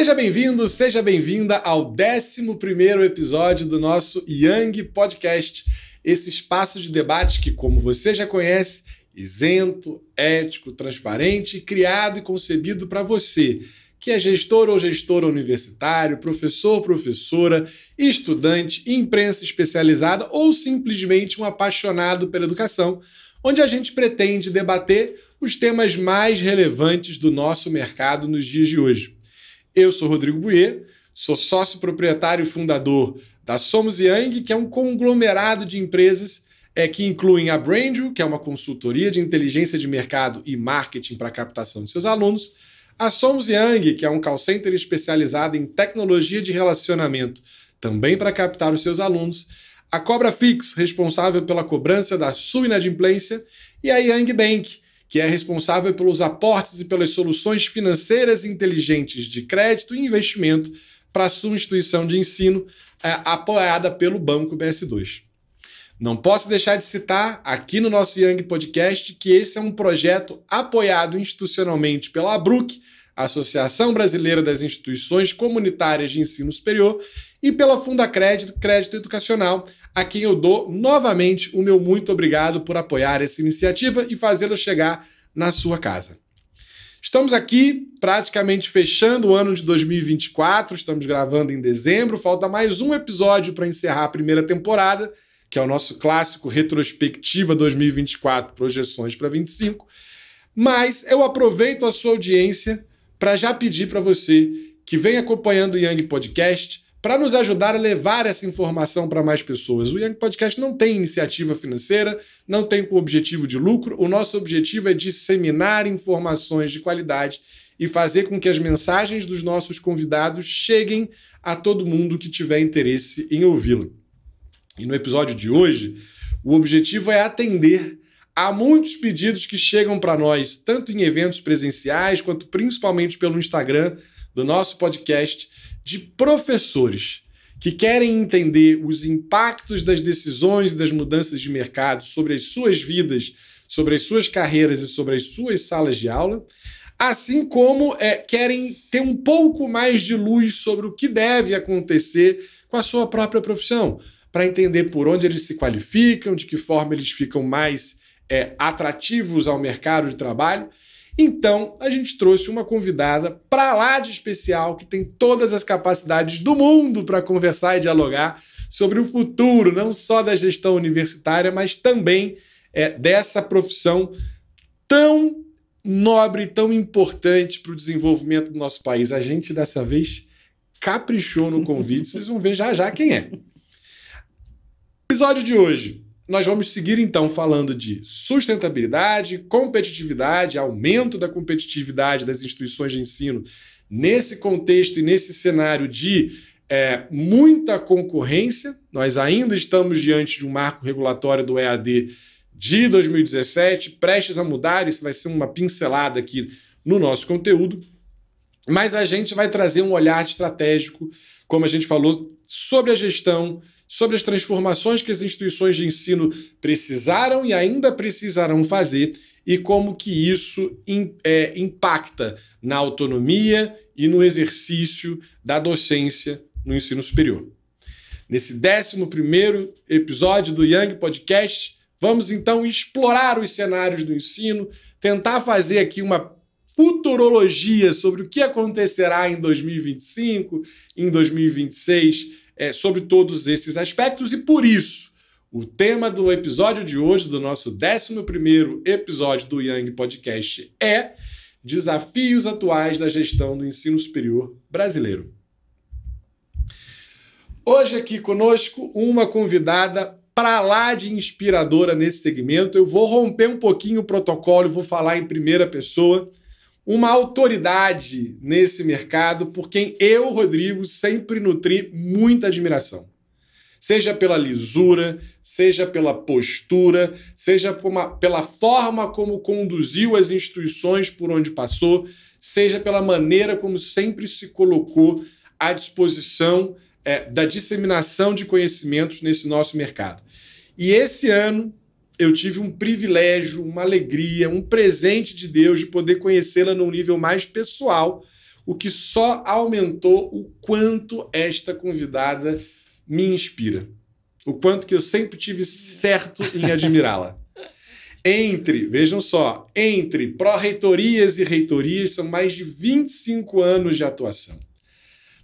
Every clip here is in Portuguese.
Seja bem-vindo, seja bem-vinda ao 11º episódio do nosso Young Podcast, esse espaço de debate que, como você já conhece, isento, ético, transparente, criado e concebido para você, que é gestor ou gestora universitário, professor, professora, estudante, imprensa especializada ou simplesmente um apaixonado pela educação, onde a gente pretende debater os temas mais relevantes do nosso mercado nos dias de hoje. Eu sou Rodrigo Buier, sou sócio proprietário e fundador da Somos Young, que é um conglomerado de empresas que incluem a Brandview, que é uma consultoria de inteligência de mercado e marketing para a captação de seus alunos, a Somos Young, que é um call center especializado em tecnologia de relacionamento, também para captar os seus alunos, a Cobra Fix, responsável pela cobrança da sua inadimplência, e a Young Bank, que é responsável pelos aportes e pelas soluções financeiras inteligentes de crédito e investimento para a sua instituição de ensino, apoiada pelo Banco BS2. Não posso deixar de citar aqui no nosso Young Podcast que esse é um projeto apoiado institucionalmente pela ABRUC, Associação Brasileira das Instituições Comunitárias de Ensino Superior, e pela Fundacrédito Crédito Educacional, a quem eu dou novamente o meu muito obrigado por apoiar essa iniciativa e fazê-la chegar na sua casa. Estamos aqui praticamente fechando o ano de 2024, estamos gravando em dezembro, falta mais um episódio para encerrar a primeira temporada, que é o nosso clássico Retrospectiva 2024, Projeções para 25, mas eu aproveito a sua audiência para já pedir para você que vem acompanhando o Young Podcast para nos ajudar a levar essa informação para mais pessoas. O Young Podcast não tem iniciativa financeira, não tem com objetivo de lucro. O nosso objetivo é disseminar informações de qualidade e fazer com que as mensagens dos nossos convidados cheguem a todo mundo que tiver interesse em ouvi-la. E no episódio de hoje, o objetivo é atender a muitos pedidos que chegam para nós, tanto em eventos presenciais, quanto principalmente pelo Instagram do nosso podcast, de professores que querem entender os impactos das decisões e das mudanças de mercado sobre as suas vidas, sobre as suas carreiras e sobre as suas salas de aula, assim como querem ter um pouco mais de luz sobre o que deve acontecer com a sua própria profissão, para entender por onde eles se qualificam, de que forma eles ficam mais atrativos ao mercado de trabalho. Então, a gente trouxe uma convidada para lá de especial, que tem todas as capacidades do mundo para conversar e dialogar sobre o futuro, não só da gestão universitária, mas também dessa profissão tão nobre, tão importante para o desenvolvimento do nosso país. A gente, dessa vez, caprichou no convite, vocês vão ver já já quem é. Episódio de hoje, nós vamos seguir então falando de sustentabilidade, competitividade, aumento da competitividade das instituições de ensino nesse contexto e nesse cenário de muita concorrência. Nós ainda estamos diante de um marco regulatório do EAD de 2017, prestes a mudar, isso vai ser uma pincelada aqui no nosso conteúdo, mas a gente vai trazer um olhar estratégico, como a gente falou, sobre a gestão, sobre as transformações que as instituições de ensino precisaram e ainda precisarão fazer e como que isso impacta na autonomia e no exercício da docência no ensino superior. Nesse 11º episódio do Young Podcast, vamos então explorar os cenários do ensino, tentar fazer aqui uma futurologia sobre o que acontecerá em 2025, em 2026, sobre todos esses aspectos, e por isso o tema do episódio de hoje, do nosso 11º episódio do Young Podcast, é Desafios Atuais da Gestão do Ensino Superior Brasileiro. Hoje aqui conosco uma convidada para lá de inspiradora nesse segmento. Eu vou romper um pouquinho o protocolo, vou falar em primeira pessoa, uma autoridade nesse mercado por quem eu, Rodrigo, sempre nutri muita admiração. Seja pela lisura, seja pela postura, seja pela forma como conduziu as instituições por onde passou, seja pela maneira como sempre se colocou à disposição da disseminação de conhecimentos nesse nosso mercado. E esse ano eu tive um privilégio, uma alegria, um presente de Deus de poder conhecê-la num nível mais pessoal, o que só aumentou o quanto esta convidada me inspira. O quanto que eu sempre tive certo em admirá-la. Vejam só, entre pró-reitorias e reitorias são mais de 25 anos de atuação.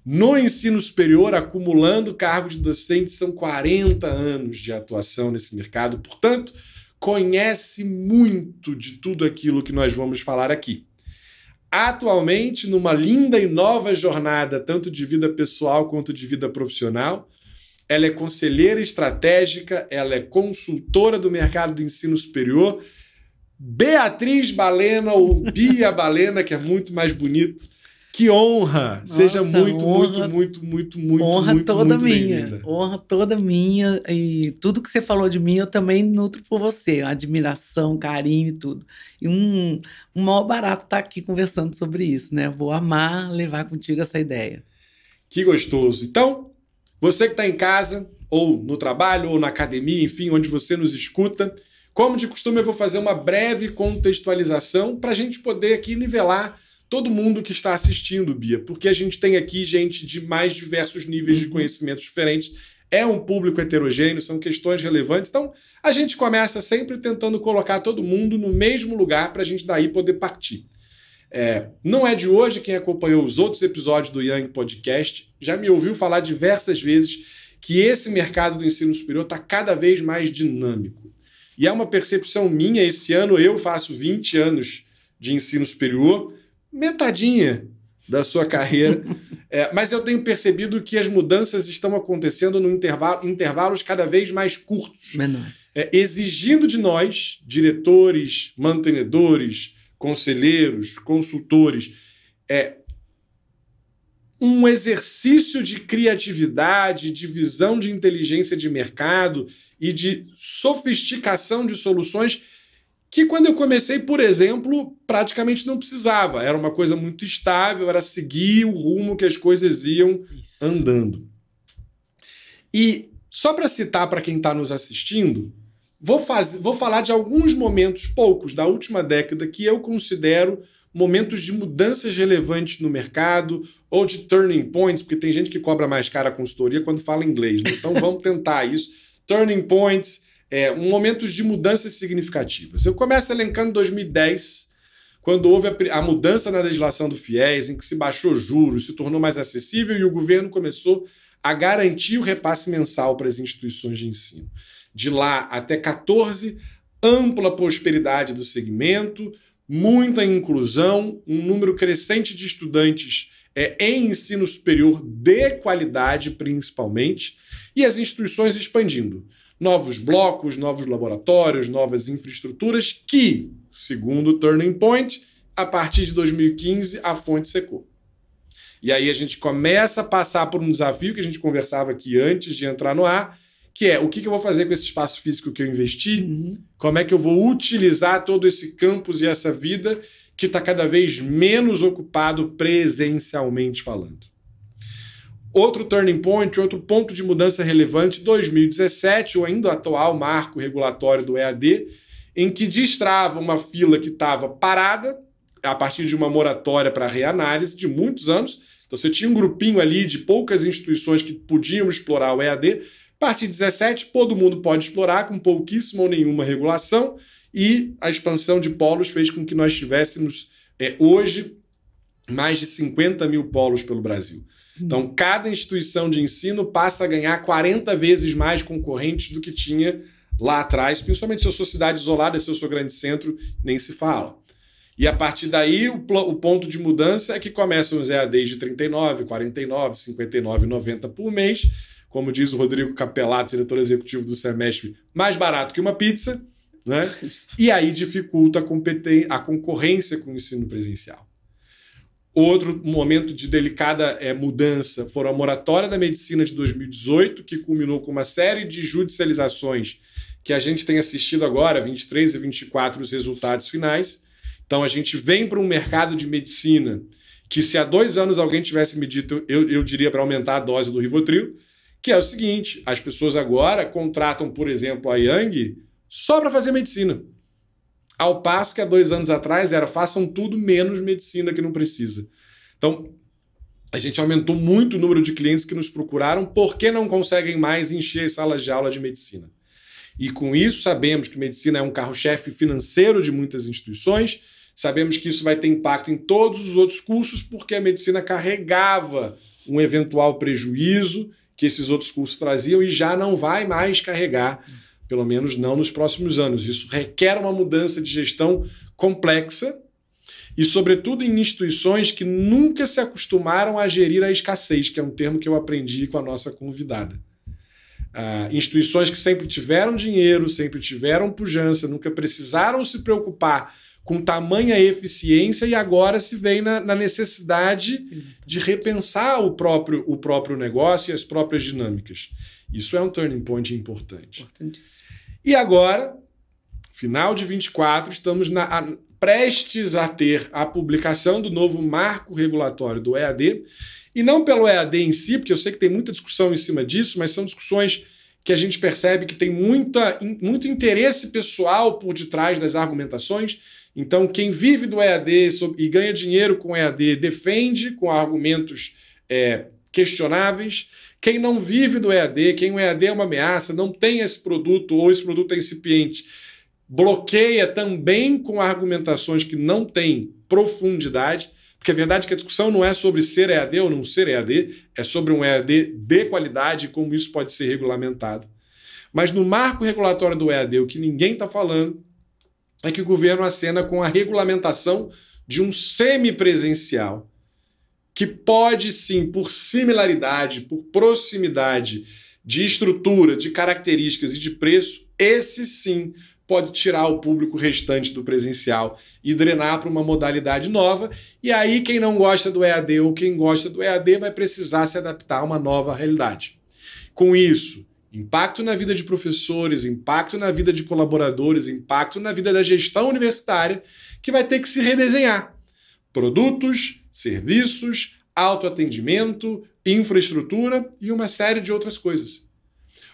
No ensino superior, acumulando cargos de docente, são 40 anos de atuação nesse mercado. Portanto, conhece muito de tudo aquilo que nós vamos falar aqui. Atualmente, numa linda e nova jornada, tanto de vida pessoal quanto de vida profissional, ela é conselheira estratégica, ela é consultora do mercado do ensino superior. Beatriz Balena, ou Bia Balena, que é muito mais bonito. Que honra! Nossa, seja muito honra toda minha. bem-vinda. Honra toda minha. E tudo que você falou de mim, eu também nutro por você. Admiração, carinho e tudo. E um maior barato estar aqui conversando sobre isso, né? Vou amar levar contigo essa ideia. Que gostoso. Então, você que está em casa, ou no trabalho, ou na academia, enfim, onde você nos escuta, como de costume, eu vou fazer uma breve contextualização para a gente poder aqui nivelar todo mundo que está assistindo, Bia, porque a gente tem aqui gente de mais diversos níveis de conhecimentos diferentes, é um público heterogêneo, são questões relevantes, então a gente começa sempre tentando colocar todo mundo no mesmo lugar para a gente daí poder partir. Não é de hoje, quem acompanhou os outros episódios do Young Podcast já me ouviu falar diversas vezes que esse mercado do ensino superior está cada vez mais dinâmico. E é uma percepção minha, esse ano eu faço 20 anos de ensino superior, metadinha da sua carreira, mas eu tenho percebido que as mudanças estão acontecendo em intervalos cada vez mais curtos, exigindo de nós, diretores, mantenedores, conselheiros, consultores, um exercício de criatividade, de visão de inteligência de mercado e de sofisticação de soluções que quando eu comecei, por exemplo, praticamente não precisava. Era uma coisa muito estável, era seguir o rumo que as coisas iam andando. E só para citar para quem está nos assistindo, vou falar de alguns momentos, poucos, da última década que eu considero momentos de mudanças relevantes no mercado ou de turning points, porque tem gente que cobra mais cara a consultoria quando fala inglês, né? Então vamos tentar isso. Turning points, momentos de mudanças significativas. Eu começo elencando 2010, quando houve a mudança na legislação do FIES, em que se baixou juros, se tornou mais acessível e o governo começou a garantir o repasse mensal para as instituições de ensino. De lá até 14, ampla prosperidade do segmento, muita inclusão, um número crescente de estudantes em ensino superior de qualidade, principalmente, e as instituições expandindo. Novos blocos, novos laboratórios, novas infraestruturas que, segundo o Turning Point, a partir de 2015 a fonte secou. E aí a gente começa a passar por um desafio que a gente conversava aqui antes de entrar no ar, que é o que eu vou fazer com esse espaço físico que eu investi, como é que eu vou utilizar todo esse campus e essa vida que está cada vez menos ocupado presencialmente falando. Outro turning point, outro ponto de mudança relevante, 2017, o ainda atual marco regulatório do EAD, em que destrava uma fila que estava parada, a partir de uma moratória para reanálise de muitos anos. Então você tinha um grupinho ali de poucas instituições que podiam explorar o EAD. A partir de 17, todo mundo pode explorar com pouquíssima ou nenhuma regulação, e a expansão de polos fez com que nós tivéssemos hoje mais de 50 mil polos pelo Brasil. Então, cada instituição de ensino passa a ganhar 40 vezes mais concorrentes do que tinha lá atrás, principalmente se eu sou cidade isolada, se eu sou grande centro, nem se fala. E a partir daí, o ponto de mudança é que começam os EADs de 39, 49, 59, 90 por mês, como diz o Rodrigo Capelato, diretor executivo do semestre, mais barato que uma pizza, né? E aí dificulta a concorrência com o ensino presencial. Outro momento de delicada mudança foram a moratória da medicina de 2018, que culminou com uma série de judicializações que a gente tem assistido agora, 23 e 24, os resultados finais. Então a gente vem para um mercado de medicina que, se há 2 anos alguém tivesse me dito, eu diria para aumentar a dose do Rivotril, que é o seguinte: as pessoas agora contratam, por exemplo, a Young só para fazer medicina. Ao passo que há 2 anos atrás era façam tudo menos medicina que não precisa. Então, a gente aumentou muito o número de clientes que nos procuraram porque não conseguem mais encher as salas de aula de medicina. E com isso, sabemos que medicina é um carro-chefe financeiro de muitas instituições, sabemos que isso vai ter impacto em todos os outros cursos porque a medicina carregava um eventual prejuízo que esses outros cursos traziam e já não vai mais carregar, pelo menos não nos próximos anos. Isso requer uma mudança de gestão complexa e, sobretudo, em instituições que nunca se acostumaram a gerir a escassez, que é um termo que eu aprendi com a nossa convidada. Instituições que sempre tiveram dinheiro, sempre tiveram pujança, nunca precisaram se preocupar com tamanha eficiência e agora se vê na necessidade de repensar o próprio negócio e as próprias dinâmicas. Isso é um turning point importante. E agora, final de 24, estamos prestes a ter a publicação do novo marco regulatório do EAD, e não pelo EAD em si, porque eu sei que tem muita discussão em cima disso, mas são discussões que a gente percebe que tem muito interesse pessoal por detrás das argumentações. Então, quem vive do EAD e ganha dinheiro com o EAD defende com argumentos questionáveis. Quem não vive do EAD, quem o EAD é uma ameaça, não tem esse produto ou esse produto é incipiente, bloqueia também com argumentações que não têm profundidade, porque a verdade é que a discussão não é sobre ser EAD ou não ser EAD, é sobre um EAD de qualidade e como isso pode ser regulamentado. Mas no marco regulatório do EAD, o que ninguém está falando é que o governo acena com a regulamentação de um semipresencial, que pode sim, por similaridade, por proximidade de estrutura, de características e de preço, esse sim pode tirar o público restante do presencial e drenar para uma modalidade nova. E aí quem não gosta do EAD ou quem gosta do EAD vai precisar se adaptar a uma nova realidade. Com isso, impacto na vida de professores, impacto na vida de colaboradores, impacto na vida da gestão universitária, que vai ter que se redesenhar. Produtos, serviços, autoatendimento, infraestrutura e uma série de outras coisas.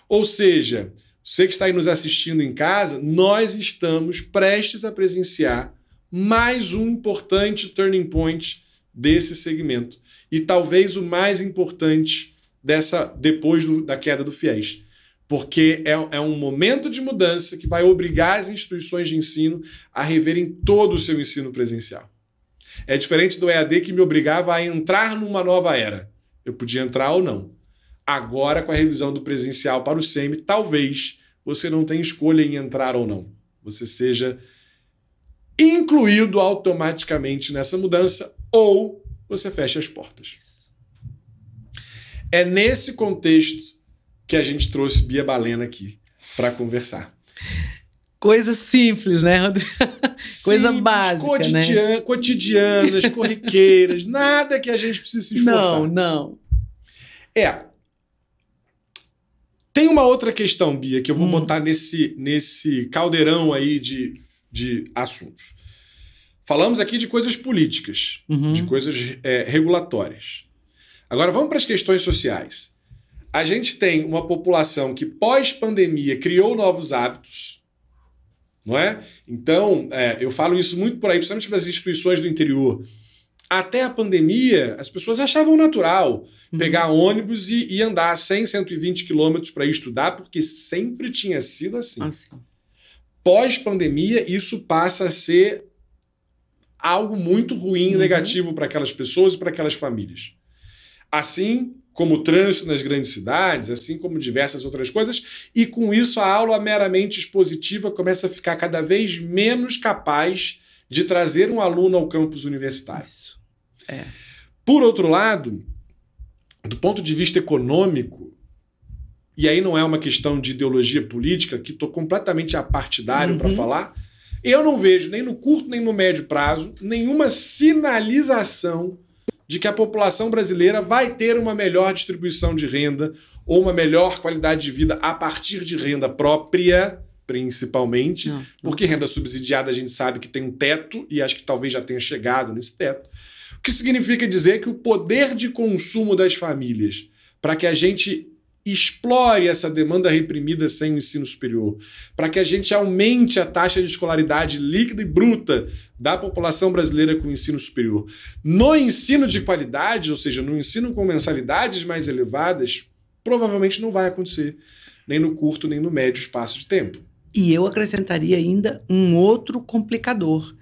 Ou seja, você que está aí nos assistindo em casa, nós estamos prestes a presenciar mais um importante turning point desse segmento. E talvez o mais importante depois da queda do FIES. Porque é um momento de mudança que vai obrigar as instituições de ensino a reverem todo o seu ensino presencial. É diferente do EAD que me obrigava a entrar numa nova era. Eu podia entrar ou não. Agora, com a revisão do presencial para o SEMI, talvez você não tenha escolha em entrar ou não. Você seja incluído automaticamente nessa mudança ou você fecha as portas. É nesse contexto que a gente trouxe Bia Balena aqui para conversar. Coisas simples, né, Rodrigo? Coisa básica, cotidianas, corriqueiras, nada que a gente precise se esforçar. Não. Tem uma outra questão, Bia, que eu vou botar nesse caldeirão aí de assuntos. Falamos aqui de coisas políticas, de coisas regulatórias. Agora vamos para as questões sociais. A gente tem uma população que pós-pandemia criou novos hábitos, não é? Então, eu falo isso muito por aí, principalmente para as instituições do interior. Até a pandemia, as pessoas achavam natural pegar ônibus e andar 100, 120 quilômetros para ir estudar, porque sempre tinha sido assim. Pós-pandemia, isso passa a ser algo muito ruim e negativo para aquelas pessoas e para aquelas famílias. Assim como o trânsito nas grandes cidades, assim como diversas outras coisas, e com isso a aula meramente expositiva começa a ficar cada vez menos capaz de trazer um aluno ao campus universitário. Por outro lado, do ponto de vista econômico, e aí não é uma questão de ideologia política, que estou completamente apartidário para falar, eu não vejo nem no curto nem no médio prazo nenhuma sinalização de que a população brasileira vai ter uma melhor distribuição de renda ou uma melhor qualidade de vida a partir de renda própria, principalmente, porque renda subsidiada a gente sabe que tem um teto e acho que talvez já tenha chegado nesse teto. O que significa dizer que o poder de consumo das famílias para que a gente explore essa demanda reprimida sem o ensino superior, para que a gente aumente a taxa de escolaridade líquida e bruta da população brasileira com o ensino superior. No ensino de qualidade, ou seja, no ensino com mensalidades mais elevadas, provavelmente não vai acontecer, nem no curto, nem no médio espaço de tempo. E eu acrescentaria ainda um outro complicador,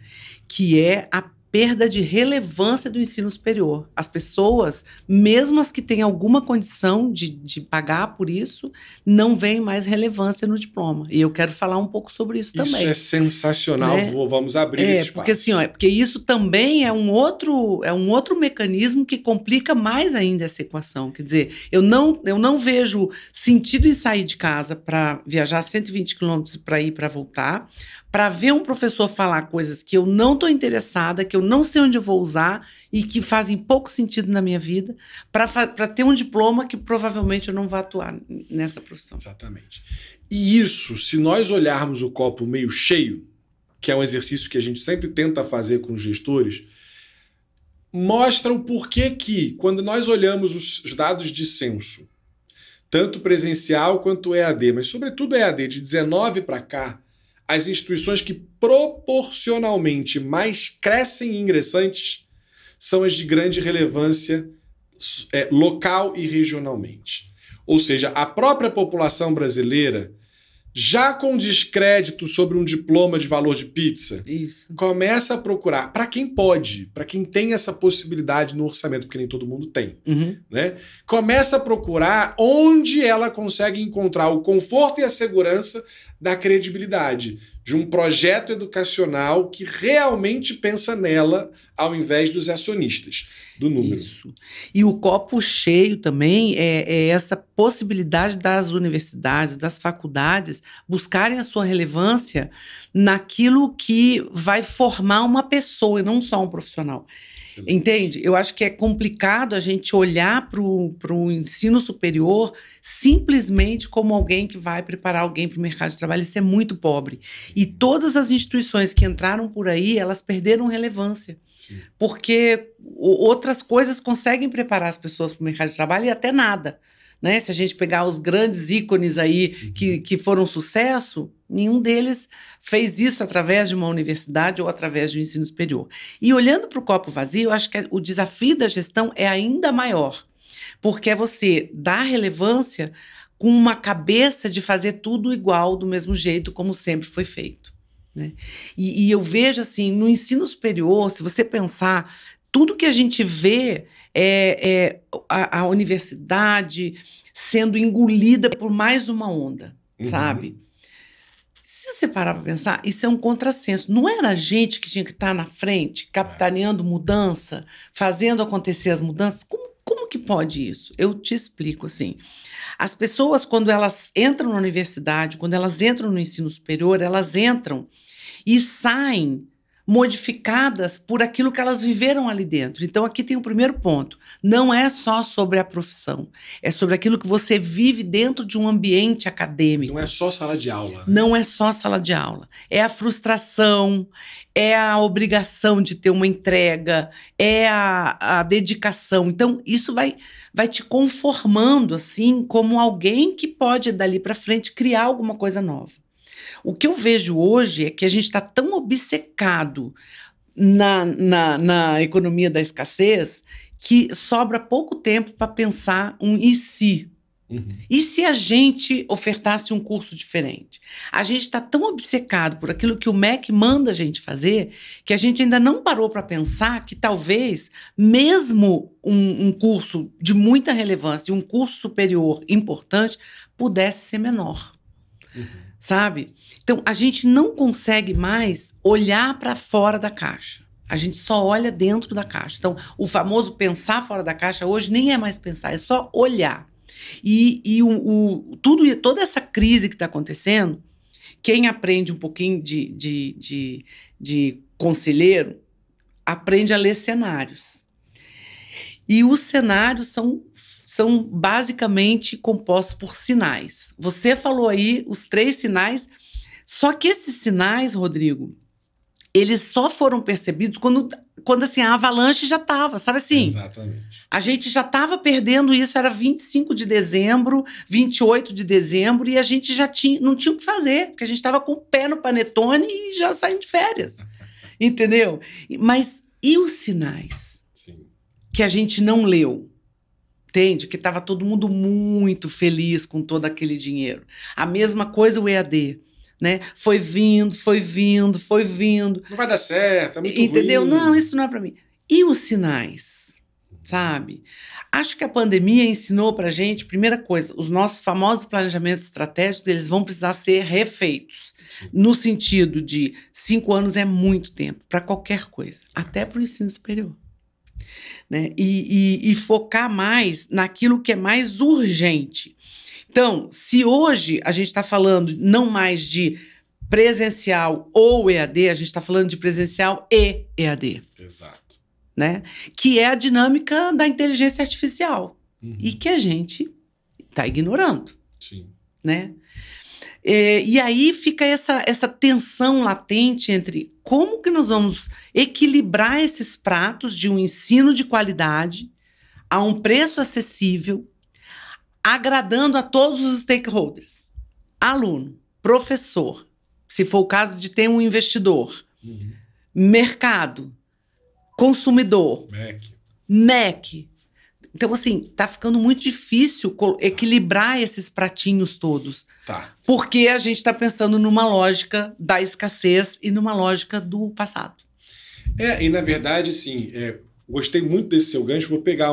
que é a perda de relevância do ensino superior. As pessoas, mesmo as que têm alguma condição de pagar por isso, não veem mais relevância no diploma. E eu quero falar um pouco sobre isso também. Isso é sensacional, né? Vamos abrir esse espaço. Porque, assim, porque isso também é um outro mecanismo que complica mais ainda essa equação. Quer dizer, eu não vejo sentido em sair de casa para viajar 120 quilômetros para ir para voltar, para ver um professor falar coisas que eu não estou interessada, que eu não sei onde eu vou usar e que fazem pouco sentido na minha vida, para ter um diploma que provavelmente eu não vou atuar nessa profissão. Exatamente. E isso, se nós olharmos o copo meio cheio, que é um exercício que a gente sempre tenta fazer com os gestores, mostra o porquê que, quando nós olhamos os dados de censo, tanto presencial quanto EAD, mas sobretudo EAD, de 19 para cá, as instituições que proporcionalmente mais crescem em ingressantes são as de grande relevância local e regionalmente. Ou seja, a própria população brasileira, já com descrédito sobre um diploma de valor de pizza, começa a procurar, para quem pode, para quem tem essa possibilidade no orçamento, porque nem todo mundo tem, né? Começa a procurar onde ela consegue encontrar o conforto e a segurança da credibilidade, de um projeto educacional que realmente pensa nela, ao invés dos acionistas, do número. Isso. E o copo cheio também é essa possibilidade das universidades, das faculdades, buscarem a sua relevância naquilo que vai formar uma pessoa e não só um profissional. Excelente. Entende? Eu acho que é complicado a gente olhar para o ensino superior simplesmente como alguém que vai preparar alguém para o mercado de trabalho. Isso é muito pobre. E todas as instituições que entraram por aí, elas perderam relevância. Sim. Porque outras coisas conseguem preparar as pessoas para o mercado de trabalho e até nada. Né? Se a gente pegar os grandes ícones aí que foram sucesso, nenhum deles fez isso através de uma universidade ou através de um ensino superior. E olhando para o copo vazio, eu acho que o desafio da gestão é ainda maior, porque é você dar relevância com uma cabeça de fazer tudo igual, do mesmo jeito, como sempre foi feito. Né? E eu vejo assim, no ensino superior, se você pensar, tudo que a gente vê é a universidade sendo engolida por mais uma onda, sabe? Se você parar para pensar, isso é um contrassenso. Não era a gente que tinha que estar na frente, capitaneando mudança, fazendo acontecer as mudanças? Como que pode isso? Eu te explico assim. As pessoas, quando elas entram na universidade, quando elas entram no ensino superior, elas entram e saem modificadas por aquilo que elas viveram ali dentro. Então, aqui tem o primeiro ponto. Não é só sobre a profissão. É sobre aquilo que você vive dentro de um ambiente acadêmico. Não é só sala de aula. Né? Não é só sala de aula. É a frustração, é a obrigação de ter uma entrega, é a dedicação. Então, isso vai te conformando, assim, como alguém que pode, dali para frente, criar alguma coisa nova. O que eu vejo hoje é que a gente está tão obcecado na economia da escassez que sobra pouco tempo para pensar um e se. E se a gente ofertasse um curso diferente? A gente está tão obcecado por aquilo que o MEC manda a gente fazer que a gente ainda não parou para pensar que talvez mesmo um curso de muita relevância, um curso superior importante, pudesse ser menor. Sabe? Então, a gente não consegue mais olhar para fora da caixa. A gente só olha dentro da caixa. Então, o famoso pensar fora da caixa hoje nem é mais pensar, é só olhar. E toda essa crise que está acontecendo, quem aprende um pouquinho de conselheiro, aprende a ler cenários. E os cenários são basicamente compostos por sinais. Você falou aí os 3 sinais, só que esses sinais, Rodrigo, eles só foram percebidos quando quando assim, a avalanche já estava, sabe assim? Exatamente. A gente já estava perdendo isso, era 25 de dezembro, 28 de dezembro, e a gente já não tinha o que fazer, porque a gente estava com o pé no panetone e já saindo de férias, entendeu? Mas e os sinais? Sim. Que a gente não leu? Entende? Que estava todo mundo muito feliz com todo aquele dinheiro. A mesma coisa o EAD, né? Foi vindo, foi vindo, foi vindo. Não vai dar certo, é muito entendeu? ruim. Não, isso não é para mim. E os sinais, sabe? Acho que a pandemia ensinou para a gente, primeira coisa, os nossos famosos planejamentos estratégicos, eles vão precisar ser refeitos. Sim. No sentido de 5 anos é muito tempo para qualquer coisa, até para o ensino superior. Né? E focar mais naquilo que é mais urgente. Então, se hoje a gente está falando não mais de presencial ou EAD, a gente está falando de presencial e EAD. Exato. Né? Que é a dinâmica da inteligência artificial. E que a gente está ignorando. Sim. Né? E aí fica essa tensão latente entre como que nós vamos equilibrar esses pratos de um ensino de qualidade a um preço acessível, agradando a todos os stakeholders. Aluno, professor, se for o caso de ter um investidor, mercado, consumidor, MEC. Então, assim, tá ficando muito difícil equilibrar esses pratinhos todos. Tá. Porque a gente está pensando numa lógica da escassez e numa lógica do passado. E na verdade, assim, gostei muito desse seu gancho, vou pegar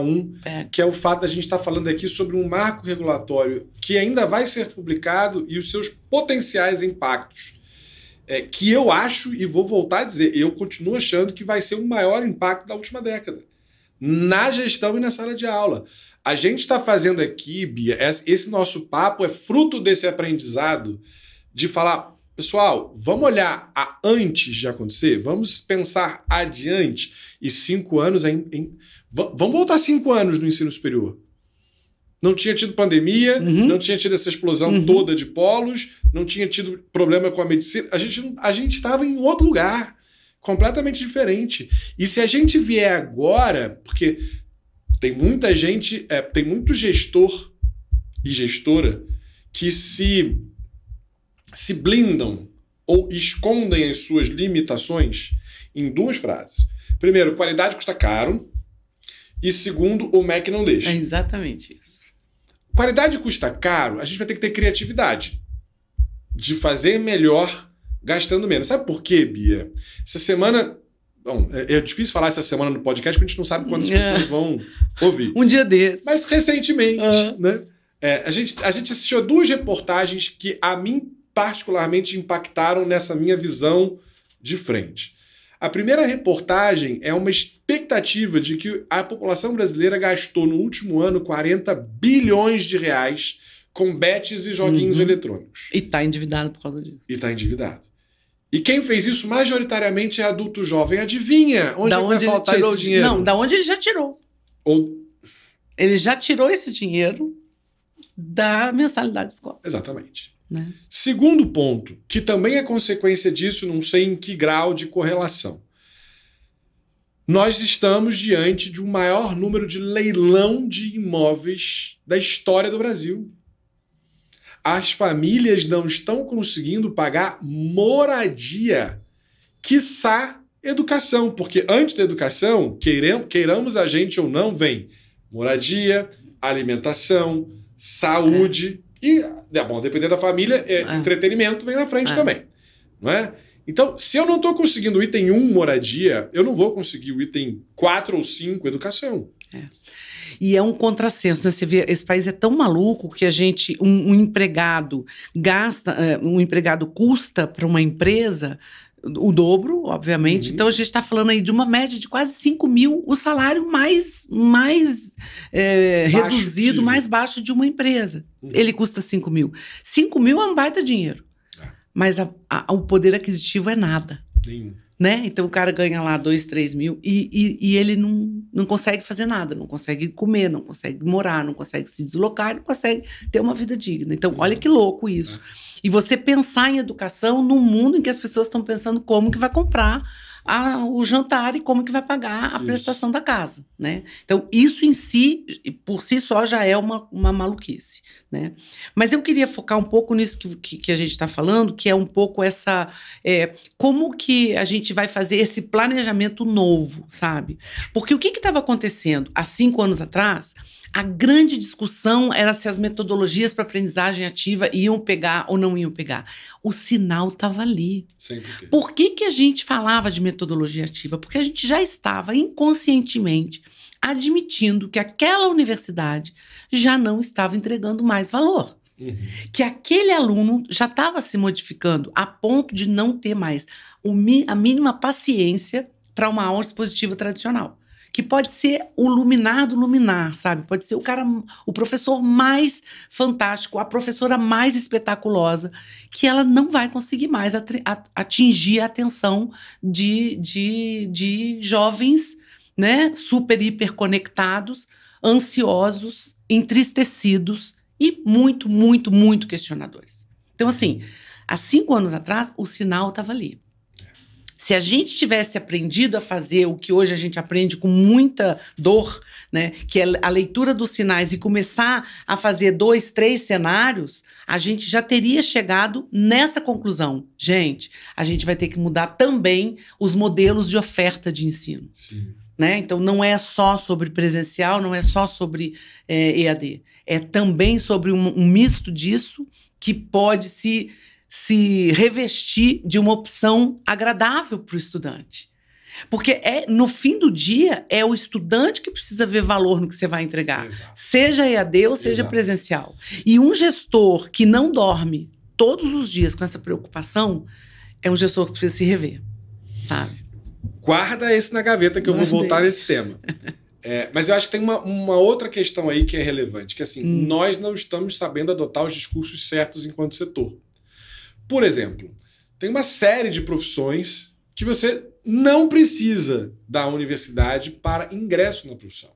que é o fato da gente estar falando aqui sobre um marco regulatório que ainda vai ser publicado e os seus potenciais impactos. Que eu acho, e vou voltar a dizer, eu continuo achando que vai ser o maior impacto da última década. Na gestão e na sala de aula. A gente está fazendo aqui, Bia, esse nosso papo é fruto desse aprendizado de falar, pessoal, vamos olhar antes de acontecer, vamos pensar adiante. E 5 anos, vamos voltar 5 anos no ensino superior. Não tinha tido pandemia, não tinha tido essa explosão toda de polos, não tinha tido problema com a medicina. A gente estava em outro lugar. Completamente diferente. E se a gente vier agora, porque tem muita gente, tem muito gestor e gestora que se blindam ou escondem as suas limitações em 2 frases. Primeiro, qualidade custa caro. E segundo, o MEC não deixa. É exatamente isso. Qualidade custa caro, a gente vai ter que ter criatividade de fazer melhor gastando menos. Sabe por quê, Bia? Essa semana... Bom, é difícil falar essa semana no podcast porque a gente não sabe quantas pessoas vão ouvir. Um dia desse. Mas recentemente, né? A gente assistiu a 2 reportagens que a mim particularmente impactaram nessa minha visão de frente. A primeira reportagem é uma expectativa de que a população brasileira gastou no último ano 40 bilhões de reais com bets e joguinhos eletrônicos. E está endividado por causa disso. E está endividado. E quem fez isso majoritariamente é adulto jovem. Adivinha onde vai faltar esse dinheiro? Não, da onde ele já tirou. Ele já tirou esse dinheiro da mensalidade de escola. Exatamente. Né? Segundo ponto, que também é consequência disso, não sei em que grau de correlação. Nós estamos diante de um maior número de leilão de imóveis da história do Brasil. As famílias não estão conseguindo pagar moradia, quiçá educação, porque antes da educação, queiramos a gente ou não, vem moradia, alimentação, saúde e, bom, dependendo da família, entretenimento vem na frente também, não é? Então, se eu não estou conseguindo o item 1, moradia, eu não vou conseguir o item 4 ou 5, educação. E é um contrassenso, né? Você vê, esse país é tão maluco que a gente, um empregado custa para uma empresa o dobro, obviamente. Então a gente está falando aí de uma média de quase 5 mil, o salário mais reduzido, possível. mais baixo de uma empresa. Ele custa 5 mil. 5 mil é um baita dinheiro. Mas o poder aquisitivo é nada. Nenhum. Né? Então o cara ganha lá 2, 3 mil e ele não consegue fazer nada, não consegue comer, não consegue morar, não consegue se deslocar, não consegue ter uma vida digna. Então olha que louco isso. E você pensar em educação num mundo em que as pessoas estão pensando como que vai comprar o jantar e como que vai pagar a prestação da casa, né? Então, isso em si, por si só, já é uma maluquice, né? Mas eu queria focar um pouco nisso que a gente está falando, que é um pouco como que a gente vai fazer esse planejamento novo, sabe? Porque o que estava acontecendo há 5 anos atrás, a grande discussão era se as metodologias para aprendizagem ativa iam pegar ou não iam pegar. O sinal estava ali. Sempre teve. Por que a gente falava de metodologia ativa? Porque a gente já estava inconscientemente admitindo que aquela universidade já não estava entregando mais valor. Que aquele aluno já estava se modificando a ponto de não ter mais a mínima paciência para uma aula expositiva tradicional. Que pode ser o luminar do luminar, sabe? Pode ser o professor mais fantástico, a professora mais espetaculosa, que ela não vai conseguir mais atingir a atenção de jovens, né? Super, hiper conectados, ansiosos, entristecidos e muito, muito, muito questionadores. Então, assim, há 5 anos atrás, o sinal estava ali. Se a gente tivesse aprendido a fazer o que hoje a gente aprende com muita dor, né, que é a leitura dos sinais, e começar a fazer 2, 3 cenários, a gente já teria chegado nessa conclusão. Gente, a gente vai ter que mudar também os modelos de oferta de ensino. Sim. Né? Então, não é só sobre presencial, não é só sobre EAD. É também sobre um misto disso que pode se revestir de uma opção agradável para o estudante. Porque no fim do dia, é o estudante que precisa ver valor no que você vai entregar. Exato. Seja EAD ou seja presencial. E um gestor que não dorme todos os dias com essa preocupação é um gestor que precisa se rever, sabe? Guarda esse na gaveta que eu vou voltar nesse tema. Mas eu acho que tem uma outra questão aí que é relevante, que assim, nós não estamos sabendo adotar os discursos certos enquanto setor. Por exemplo, tem uma série de profissões que você não precisa da universidade para ingresso na profissão.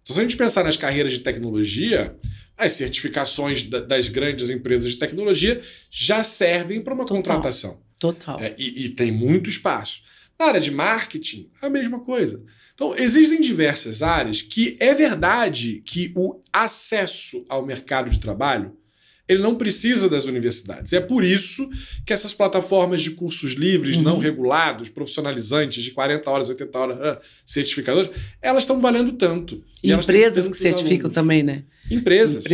Então, se a gente pensar nas carreiras de tecnologia, as certificações das grandes empresas de tecnologia já servem para uma contratação. Total. E tem muito espaço. Na área de marketing, a mesma coisa. Então, existem diversas áreas que é verdade que o acesso ao mercado de trabalho ele não precisa das universidades. É por isso que essas plataformas de cursos livres, não regulados, profissionalizantes, de 40 horas, 80 horas, certificadores, elas estão valendo tanto. E empresas que certificam também, né? Empresas.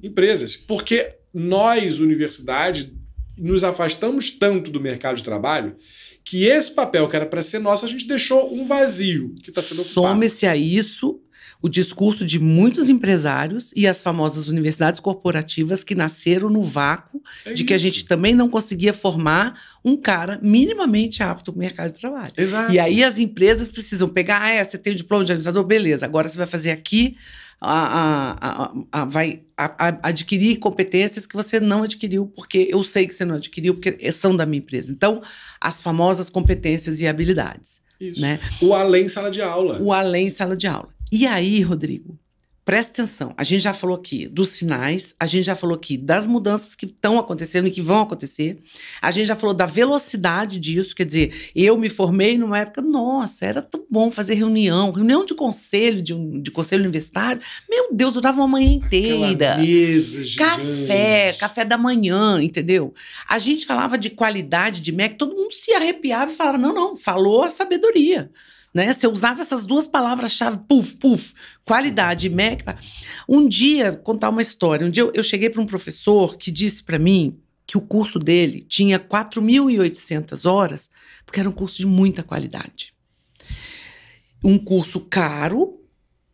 Empresas. Porque nós, universidade, nos afastamos tanto do mercado de trabalho que esse papel que era para ser nosso, a gente deixou um vazio que está sendo ocupado. Some-se a isso o discurso de muitos empresários e as famosas universidades corporativas que nasceram no vácuo de que a gente também não conseguia formar um cara minimamente apto para o mercado de trabalho. Exato. E aí as empresas precisam pegar, você tem o diploma de administrador, beleza, agora você vai fazer aqui, vai adquirir competências que você não adquiriu, porque eu sei que você não adquiriu, porque são da minha empresa. Então, as famosas competências e habilidades. Isso. Né? O além sala de aula. O além sala de aula. E aí, Rodrigo, presta atenção, a gente já falou aqui dos sinais, a gente já falou aqui das mudanças que estão acontecendo e que vão acontecer, a gente já falou da velocidade disso, quer dizer, eu me formei numa época, nossa, era tão bom fazer reunião de conselho, de conselho universitário, meu Deus, durava uma manhã inteira. Mesa gigante. Café da manhã, entendeu? A gente falava de qualidade de MEC, todo mundo se arrepiava e falava, não, falou a sabedoria. Né? Você usava essas 2 palavras-chave, qualidade, MEC. Um dia, contar uma história, um dia eu cheguei para um professor que disse para mim que o curso dele tinha 4.800 horas, porque era um curso de muita qualidade. Um curso caro,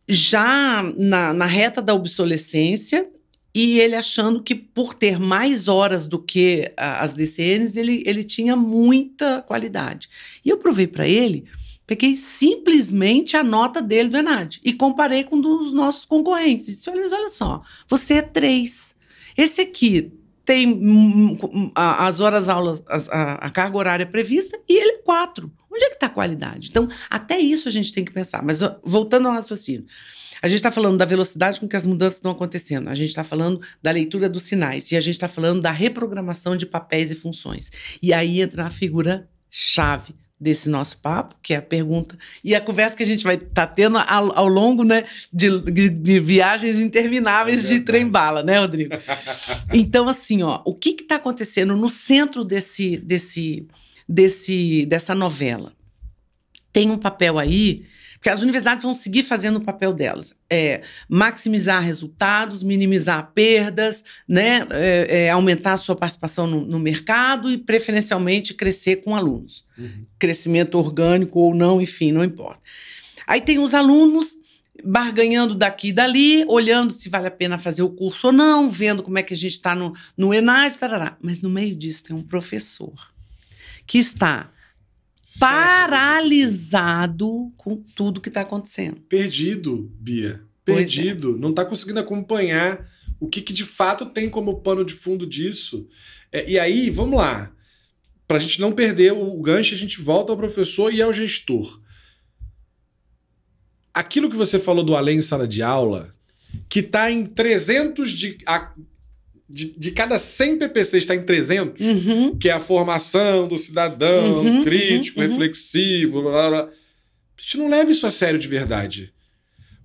já na reta da obsolescência, e ele achando que por ter mais horas do que as DCNs, ele tinha muita qualidade. E eu provei para ele, peguei simplesmente a nota dele do ENAD e comparei com um dos nossos concorrentes. Disse, olha só, você é 3. Esse aqui tem as horas aulas, a carga horária prevista, e ele é 4. Onde é que está a qualidade? Então, até isso a gente tem que pensar. Mas voltando ao raciocínio, a gente está falando da velocidade com que as mudanças estão acontecendo, a gente está falando da leitura dos sinais, e a gente está falando da reprogramação de papéis e funções. E aí entra a figura chave desse nosso papo, que é a pergunta, e a conversa que a gente vai estar tendo ao longo, né, de viagens intermináveis de trem-bala, né, Rodrigo? Então, assim, ó, o que está acontecendo no centro dessa novela? Tem um papel aí, porque as universidades vão seguir fazendo o papel delas. Maximizar resultados, minimizar perdas, né? Aumentar a sua participação no mercado e, preferencialmente, crescer com alunos. Crescimento orgânico ou não, enfim, não importa. Aí tem os alunos barganhando daqui e dali, olhando se vale a pena fazer o curso ou não, vendo como é que a gente está no ENAD, tarará. Mas no meio disso tem um professor que está paralisado com tudo que está acontecendo. Perdido, Bia. Perdido. Não está conseguindo acompanhar o que de fato tem como pano de fundo disso. E aí, vamos lá. Para a gente não perder o gancho, a gente volta ao professor e ao gestor. Aquilo que você falou do além sala de aula, que está em 300 de cada 100 PPCs está em 300, que é a formação do cidadão crítico, reflexivo, blá, blá. A gente não leva isso a sério de verdade.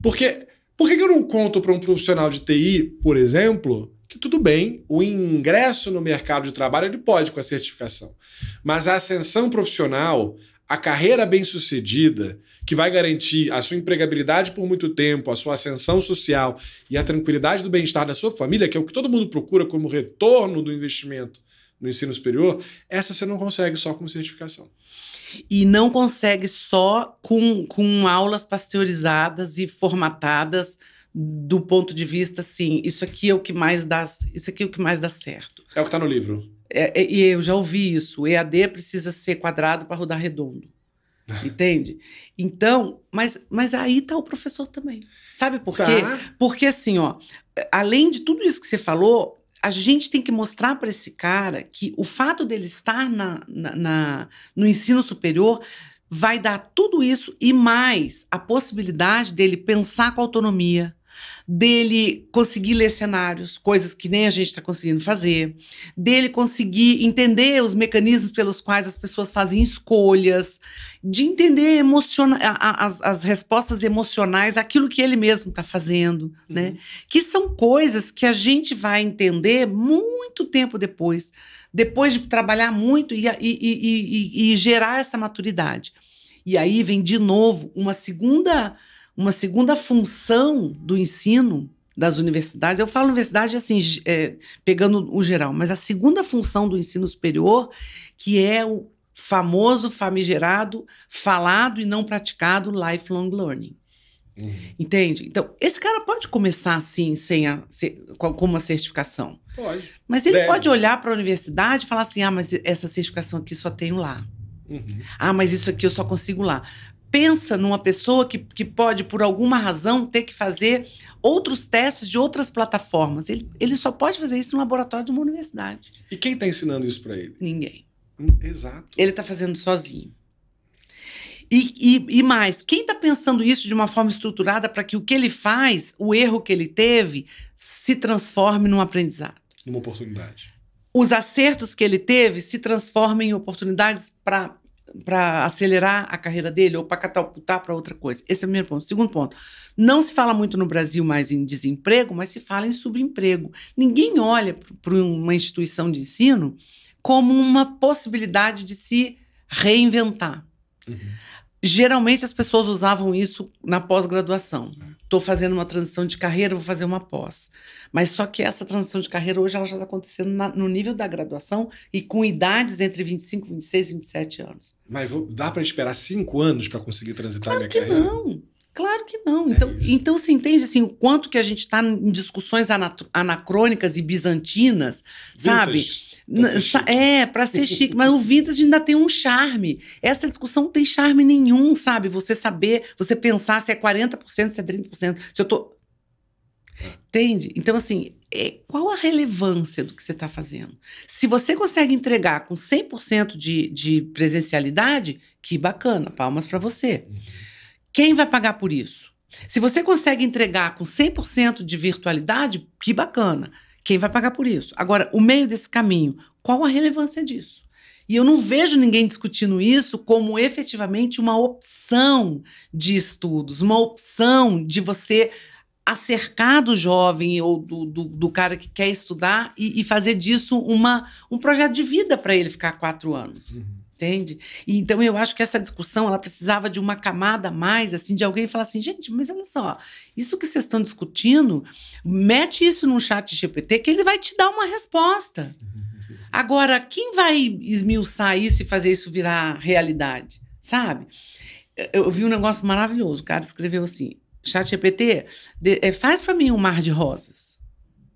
Por que eu não conto para um profissional de TI, por exemplo, que tudo bem, o ingresso no mercado de trabalho ele pode com a certificação, mas a ascensão profissional, a carreira bem-sucedida, que vai garantir a sua empregabilidade por muito tempo, a sua ascensão social e a tranquilidade do bem-estar da sua família, que é o que todo mundo procura como retorno do investimento no ensino superior, essa você não consegue só com certificação. E não consegue só com aulas pasteurizadas e formatadas do ponto de vista, assim, isso aqui é o que mais dá certo. É o que está no livro. E eu já ouvi isso. O EAD precisa ser quadrado para rodar redondo. Entende? Então, mas aí está o professor também. Sabe por quê? Porque assim, ó, além de tudo isso que você falou, a gente tem que mostrar para esse cara que o fato dele estar no ensino superior vai dar tudo isso e mais a possibilidade dele pensar com autonomia, dele conseguir ler cenários, coisas que nem a gente está conseguindo fazer, dele conseguir entender os mecanismos pelos quais as pessoas fazem escolhas, de entender as respostas emocionais, aquilo que ele mesmo está fazendo, né? Que são coisas que a gente vai entender muito tempo depois de trabalhar muito e gerar essa maturidade. E aí vem de novo uma segunda função do ensino das universidades. Eu falo universidade assim, pegando o geral, mas a segunda função do ensino superior, que é o famoso, famigerado, falado e não praticado lifelong learning. Entende? Então, esse cara pode começar assim, com uma certificação. Pode. Mas ele pode olhar para a universidade e falar assim, mas essa certificação aqui só tenho lá. Mas isso aqui eu só consigo lá. Pensa numa pessoa que pode, por alguma razão, ter que fazer outros testes de outras plataformas. Ele só pode fazer isso no laboratório de uma universidade. E quem está ensinando isso para ele? Ninguém. Exato. Ele está fazendo sozinho. E mais, quem está pensando isso de uma forma estruturada para que o que ele faz, o erro que ele teve, se transforme num aprendizado? Numa oportunidade. Os acertos que ele teve se transformem em oportunidades para acelerar a carreira dele ou para catapultar para outra coisa. Esse é o primeiro ponto. Segundo ponto, não se fala muito no Brasil mais em desemprego, mas se fala em subemprego. Ninguém olha para uma instituição de ensino como uma possibilidade de se reinventar. Geralmente as pessoas usavam isso na pós-graduação. Estou fazendo uma transição de carreira, vou fazer uma pós. Mas só que essa transição de carreira hoje ela já está acontecendo no nível da graduação e com idades entre 25, 26 e 27 anos. Mas dá para esperar 5 anos para conseguir transitar minha carreira? Claro que não. Então você entende assim, o quanto que a gente está em discussões anacrônicas e bizantinas, sabe? Para ser chique. Mas o vintage ainda tem um charme. Essa discussão não tem charme nenhum, sabe? Você saber, você pensar se é 40%, se é 30%. Se eu tô... Entende? Então, assim, qual a relevância do que você está fazendo? Se você consegue entregar com 100% de presencialidade, que bacana, palmas para você. Quem vai pagar por isso? Se você consegue entregar com 100% de virtualidade, que bacana. Quem vai pagar por isso? Agora, o meio desse caminho, qual a relevância disso? E eu não vejo ninguém discutindo isso como efetivamente uma opção de estudos, uma opção de você acercar do jovem ou do cara que quer estudar e fazer disso um projeto de vida para ele ficar 4 anos. Entende? E, então, eu acho que essa discussão ela precisava de uma camada a mais, assim, de alguém falar assim, gente, mas olha só, isso que vocês estão discutindo, mete isso num chat GPT que ele vai te dar uma resposta. Agora, quem vai esmiuçar isso e fazer isso virar realidade? Sabe? Eu vi um negócio maravilhoso, o cara escreveu assim, chat GPT, faz para mim um mar de rosas.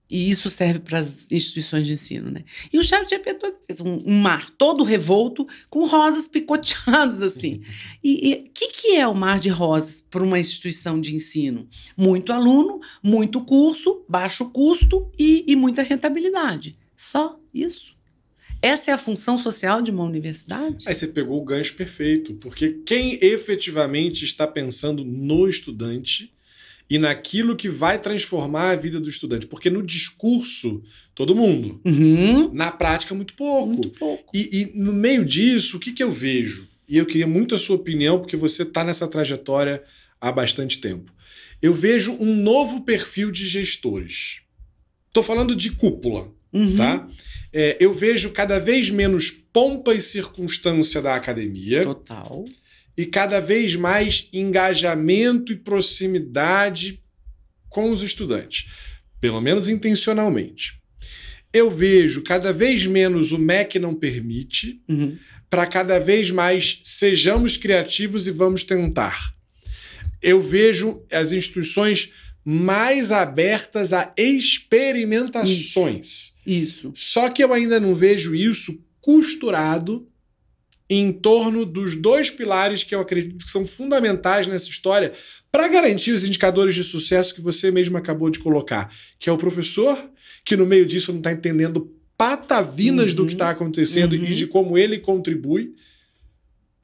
E isso serve para as instituições de ensino, né? E o chat GPT fez um mar todo revolto com rosas picoteadas, assim. E o que é o mar de rosas para uma instituição de ensino? Muito aluno, muito curso, baixo custo e muita rentabilidade. Só isso. Essa é a função social de uma universidade? Aí você pegou o gancho perfeito, porque quem efetivamente está pensando no estudante e naquilo que vai transformar a vida do estudante? Porque no discurso, todo mundo. Na prática, muito pouco. Muito pouco. E no meio disso, o que eu vejo? E eu queria muito a sua opinião, porque você está nessa trajetória há bastante tempo. Eu vejo um novo perfil de gestores. Estou falando de cúpula, tá? Eu vejo cada vez menos pompa e circunstância da academia. Total. E cada vez mais engajamento e proximidade com os estudantes. Pelo menos intencionalmente. Eu vejo cada vez menos o MEC não permite, para cada vez mais sejamos criativos e vamos tentar. Eu vejo as instituições mais abertas a experimentações. Isso. Só que eu ainda não vejo isso costurado em torno dos 2 pilares que eu acredito que são fundamentais nessa história para garantir os indicadores de sucesso que você mesmo acabou de colocar, que é o professor, que no meio disso não está entendendo patavinas do que está acontecendo e de como ele contribui.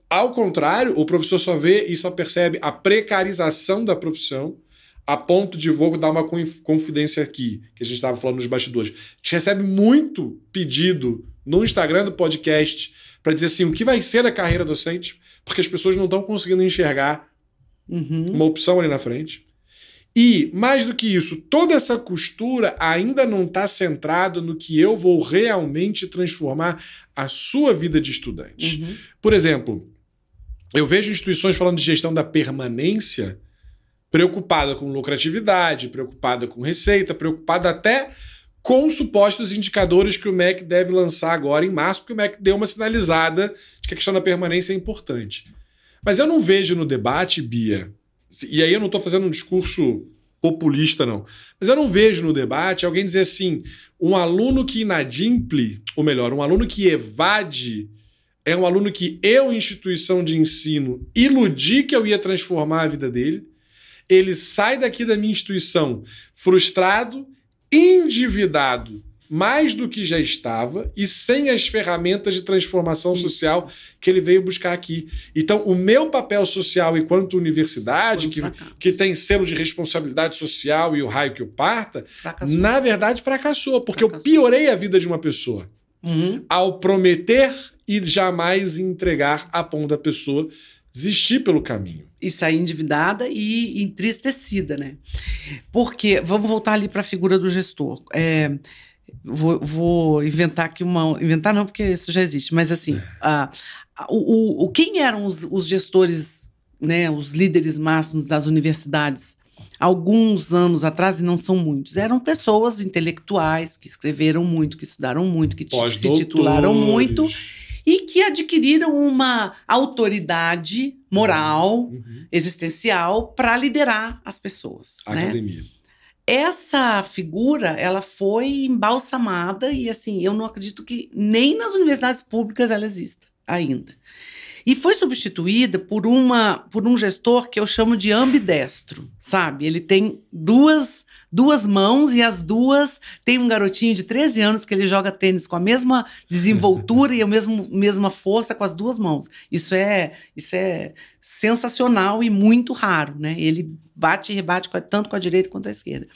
Ao contrário, o professor só vê e só percebe a precarização da profissão, a ponto de, vou dar uma confidência aqui, que a gente estava falando nos bastidores, a gente recebe muito pedido no Instagram do podcast para dizer assim, o que vai ser a carreira docente, porque as pessoas não estão conseguindo enxergar uma opção ali na frente. E, mais do que isso, toda essa costura ainda não está centrada no que eu vou realmente transformar a sua vida de estudante. Por exemplo, eu vejo instituições falando de gestão da permanência preocupada com lucratividade, preocupada com receita, preocupada até com supostos indicadores que o MEC deve lançar agora em março, porque o MEC deu uma sinalizada de que a questão da permanência é importante. Mas eu não vejo no debate, Bia, e aí eu não estou fazendo um discurso populista, não, mas eu não vejo no debate alguém dizer assim, um aluno que inadimple, ou melhor, um aluno que evade, é um aluno que eu, instituição de ensino, iludi que eu ia transformar a vida dele, ele sai daqui da minha instituição frustrado, endividado, mais do que já estava e sem as ferramentas de transformação social que ele veio buscar aqui. Então, o meu papel social enquanto universidade, que tem selo de responsabilidade social e o raio que o parta, na verdade fracassou, porque eu piorei a vida de uma pessoa ao prometer e jamais entregar a ponto da pessoa desistir pelo caminho. E sair endividada e entristecida, né? Porque, vamos voltar ali para a figura do gestor. Vou inventar aqui inventar não, porque isso já existe, mas assim, quem eram os gestores, né, os líderes máximos das universidades alguns anos atrás, e não são muitos, eram pessoas intelectuais que escreveram muito, que estudaram muito, que se titularam muito e que adquiriram uma autoridade moral, existencial, para liderar as pessoas. A academia. Essa figura, ela foi embalsamada e, assim, eu não acredito que nem nas universidades públicas ela exista ainda. E foi substituída por um gestor que eu chamo de ambidestro, sabe? Ele tem duas mãos e as duas... Tem um garotinho de 13 anos que ele joga tênis com a mesma desenvoltura e a mesma força com as 2 mãos. Isso é sensacional e muito raro, né? Ele bate e rebate tanto com a direita quanto a esquerda.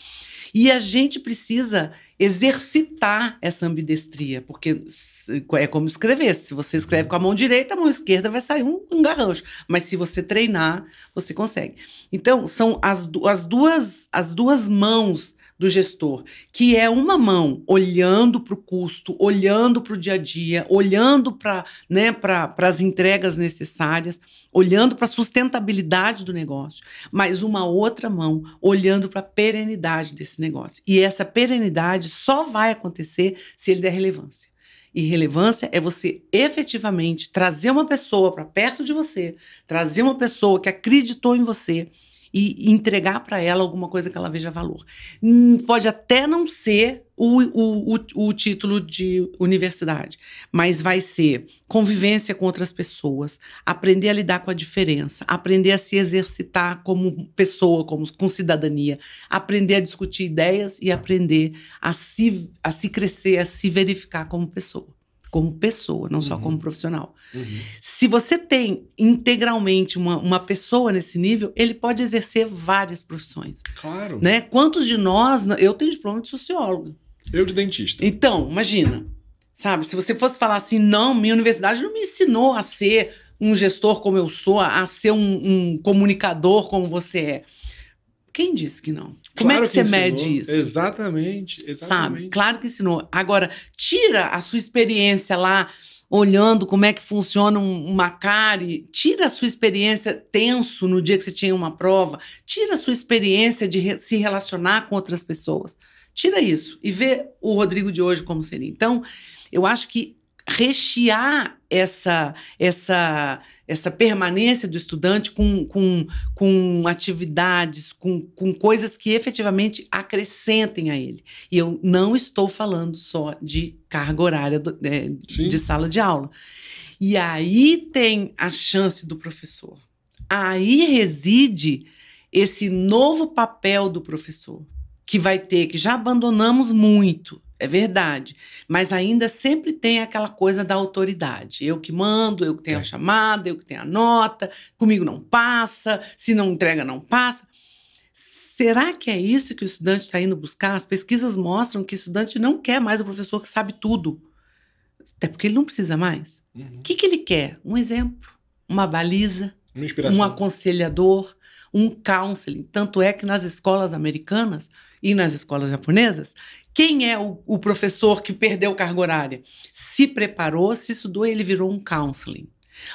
E a gente precisa exercitar essa ambidestria, porque é como escrever. Se você escreve com a mão direita, a mão esquerda vai sair um garrancho. Mas se você treinar, você consegue. Então, são as duas mãos do gestor, que é uma mão olhando para o custo, olhando para o dia a dia, olhando para, né, para as entregas necessárias, olhando para a sustentabilidade do negócio, mas uma outra mão olhando para a perenidade desse negócio. E essa perenidade só vai acontecer se ele der relevância. E relevância é você efetivamente trazer uma pessoa para perto de você, trazer uma pessoa que acreditou em você e entregar para ela alguma coisa que ela veja valor. Pode até não ser o título de universidade, mas vai ser convivência com outras pessoas, aprender a lidar com a diferença, aprender a se exercitar como pessoa, com cidadania, aprender a discutir ideias e aprender a se crescer, a se verificar como pessoa, não só como profissional. Se você tem integralmente uma pessoa nesse nível, ele pode exercer várias profissões. Claro. Né? Quantos de nós... Eu tenho diploma de socióloga. Eu de dentista. Então, imagina, sabe? Se você fosse falar assim, não, minha universidade não me ensinou a ser um gestor como eu sou, a ser um comunicador como você é. Quem disse que não? Como Claro é que você ensinou. mede isso? Exatamente. Sabe? Claro que ensinou. Agora, tira a sua experiência lá, olhando como é que funciona uma cárie, tira a sua experiência tenso no dia que você tinha uma prova, tira a sua experiência de se relacionar com outras pessoas. Tira isso e vê o Rodrigo de hoje como seria. Então, eu acho que rechear essa permanência do estudante com atividades, com coisas que efetivamente acrescentem a ele. E eu não estou falando só de carga horária de sala de aula. E aí tem a chance do professor. Aí reside esse novo papel do professor, que vai ter, que já abandonamos muito, é verdade, mas ainda sempre tem aquela coisa da autoridade. Eu que mando, eu que tenho a chamada, eu que tenho a nota, comigo não passa, se não entrega, não passa. Será que é isso que o estudante está indo buscar? As pesquisas mostram que o estudante não quer mais o professor que sabe tudo, até porque ele não precisa mais. O que ele quer? Um exemplo, uma baliza, uma inspiração, um aconselhador, um counseling. Tanto é que nas escolas americanas e nas escolas japonesas, quem é o professor que perdeu carga horária? Se preparou, se estudou, ele virou um counseling.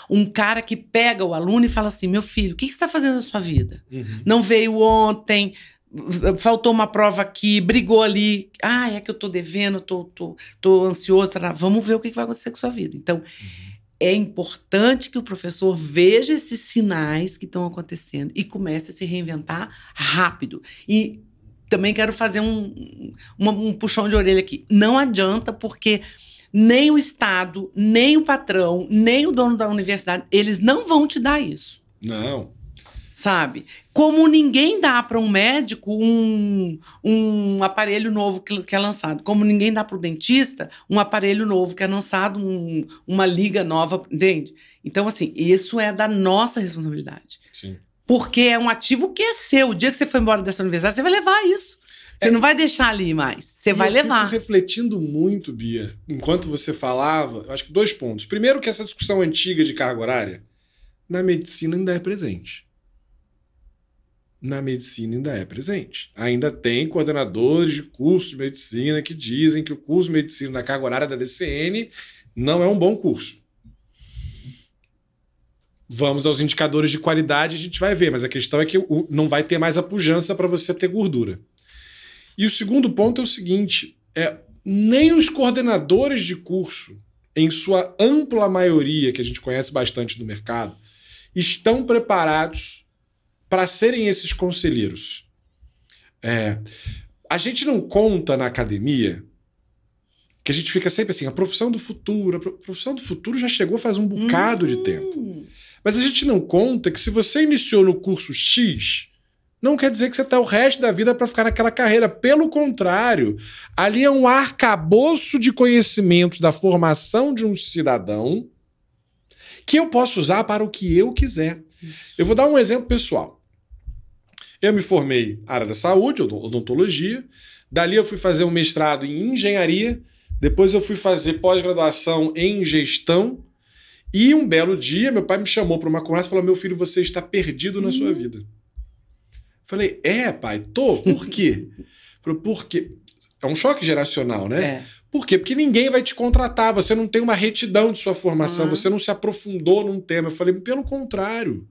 Um cara que pega o aluno e fala assim, meu filho, o que você está fazendo na sua vida? Não veio ontem, faltou uma prova aqui, brigou ali. Ah, é que eu estou devendo, estou ansioso. Vamos ver o que vai acontecer com a sua vida. Então, é importante que o professor veja esses sinais que estão acontecendo e comece a se reinventar rápido. E também quero fazer um puxão de orelha aqui. Não adianta, porque nem o Estado, nem o patrão, nem o dono da universidade, eles não vão te dar isso. Não. Sabe? Como ninguém dá para um médico um aparelho novo que é lançado. Como ninguém dá para o dentista um aparelho novo que é lançado, uma liga nova, entende? Então, assim, isso é da nossa responsabilidade. Sim. Porque é um ativo que é seu. O dia que você for embora dessa universidade, você vai levar isso. Você não vai deixar ali mais. Você vai levar. Eu fico refletindo muito, Bia, enquanto você falava, eu acho que 2 pontos. Primeiro, que essa discussão antiga de carga horária, na medicina ainda é presente. Na medicina ainda é presente. Ainda tem coordenadores de curso de medicina que dizem que o curso de medicina na carga horária da DCN não é um bom curso. Vamos aos indicadores de qualidade, a gente vai ver, mas a questão é que não vai ter mais a pujança para você ter gordura. E o segundo ponto é o seguinte, nem os coordenadores de curso, em sua ampla maioria, que a gente conhece bastante do mercado, estão preparados para serem esses conselheiros. A gente não conta na academia, que a gente fica sempre assim, a profissão do futuro já chegou faz um bocado de tempo. Mas a gente não conta que se você iniciou no curso X, não quer dizer que você está o resto da vida para ficar naquela carreira. Pelo contrário, ali é um arcabouço de conhecimentos da formação de um cidadão que eu posso usar para o que eu quiser. Eu vou dar um exemplo pessoal. Eu me formei na área da saúde, odontologia. Dali eu fui fazer um mestrado em engenharia. Depois eu fui fazer pós-graduação em gestão. E um belo dia, meu pai me chamou para uma conversa e falou: meu filho, você está perdido na sua vida. Falei: pai, tô? Por quê? Falei: por quê? É um choque geracional, né? Por quê? Porque ninguém vai te contratar, você não tem uma retidão de sua formação, você não se aprofundou num tema. Eu falei: pelo contrário.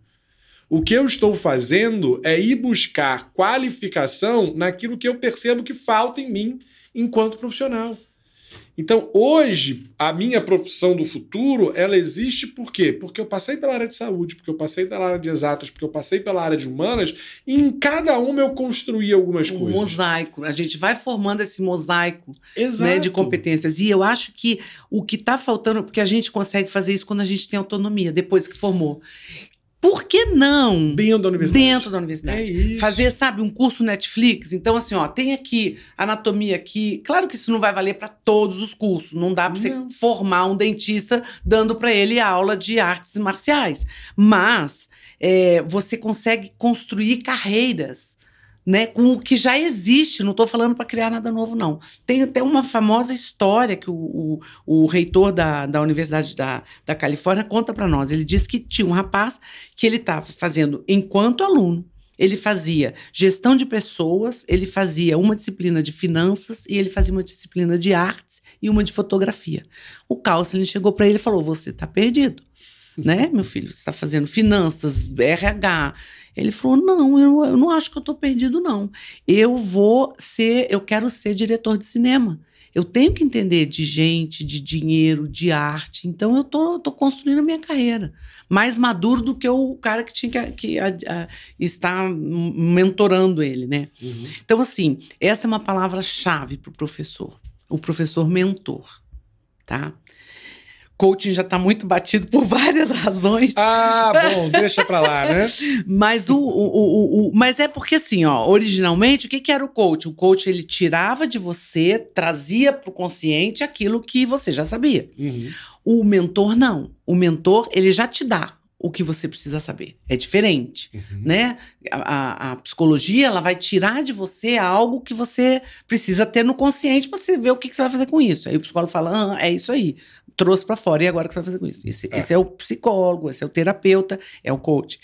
O que eu estou fazendo é ir buscar qualificação naquilo que eu percebo que falta em mim enquanto profissional. Então, hoje, a minha profissão do futuro, ela existe por quê? Porque eu passei pela área de saúde, porque eu passei pela área de exatas, porque eu passei pela área de humanas, e em cada uma eu construí algumas coisas. Mosaico. A gente vai formando esse mosaico, né, de competências. E eu acho que o que está faltando, porque a gente consegue fazer isso quando a gente tem autonomia, depois que formou. Por que não? Dentro da universidade. Dentro da universidade. É isso. Fazer, sabe, um curso Netflix. Então, assim, ó, tem aqui anatomia aqui. Claro que isso não vai valer para todos os cursos. Não dá para você formar um dentista dando para ele aula de artes marciais. Mas você consegue construir carreiras, né, com o que já existe. Não estou falando para criar nada novo, não. Tem até uma famosa história que o reitor da Universidade da Califórnia conta para nós. Ele disse que tinha um rapaz que ele estava fazendo, enquanto aluno, ele fazia gestão de pessoas, ele fazia uma disciplina de finanças e ele fazia uma disciplina de artes e uma de fotografia. O Counseling chegou para ele e falou: você está perdido. Né, meu filho? Você está fazendo finanças, RH. Ele falou: não, eu não acho que eu estou perdido, não. Eu quero ser diretor de cinema. Eu tenho que entender de gente, de dinheiro, de arte. Então, eu tô construindo a minha carreira. Mais maduro do que o cara que tinha que estar mentorando ele, né? Uhum. Então, assim, essa é uma palavra-chave para o professor mentor, tá? Coaching já está muito batido por várias razões. Ah, bom, deixa pra lá, né? Mas mas é porque assim, ó, originalmente, o que era o coach? O coach, ele tirava de você, trazia para o consciente aquilo que você já sabia. Uhum. O mentor, não. O mentor, ele já te dá o que você precisa saber. É diferente, né? A psicologia, ela vai tirar de você algo que você precisa ter no consciente para você ver o que você vai fazer com isso. Aí o psicólogo fala: é isso aí. Trouxe para fora, e agora o que você vai fazer com isso? Esse é o psicólogo, esse é o terapeuta, é o coach.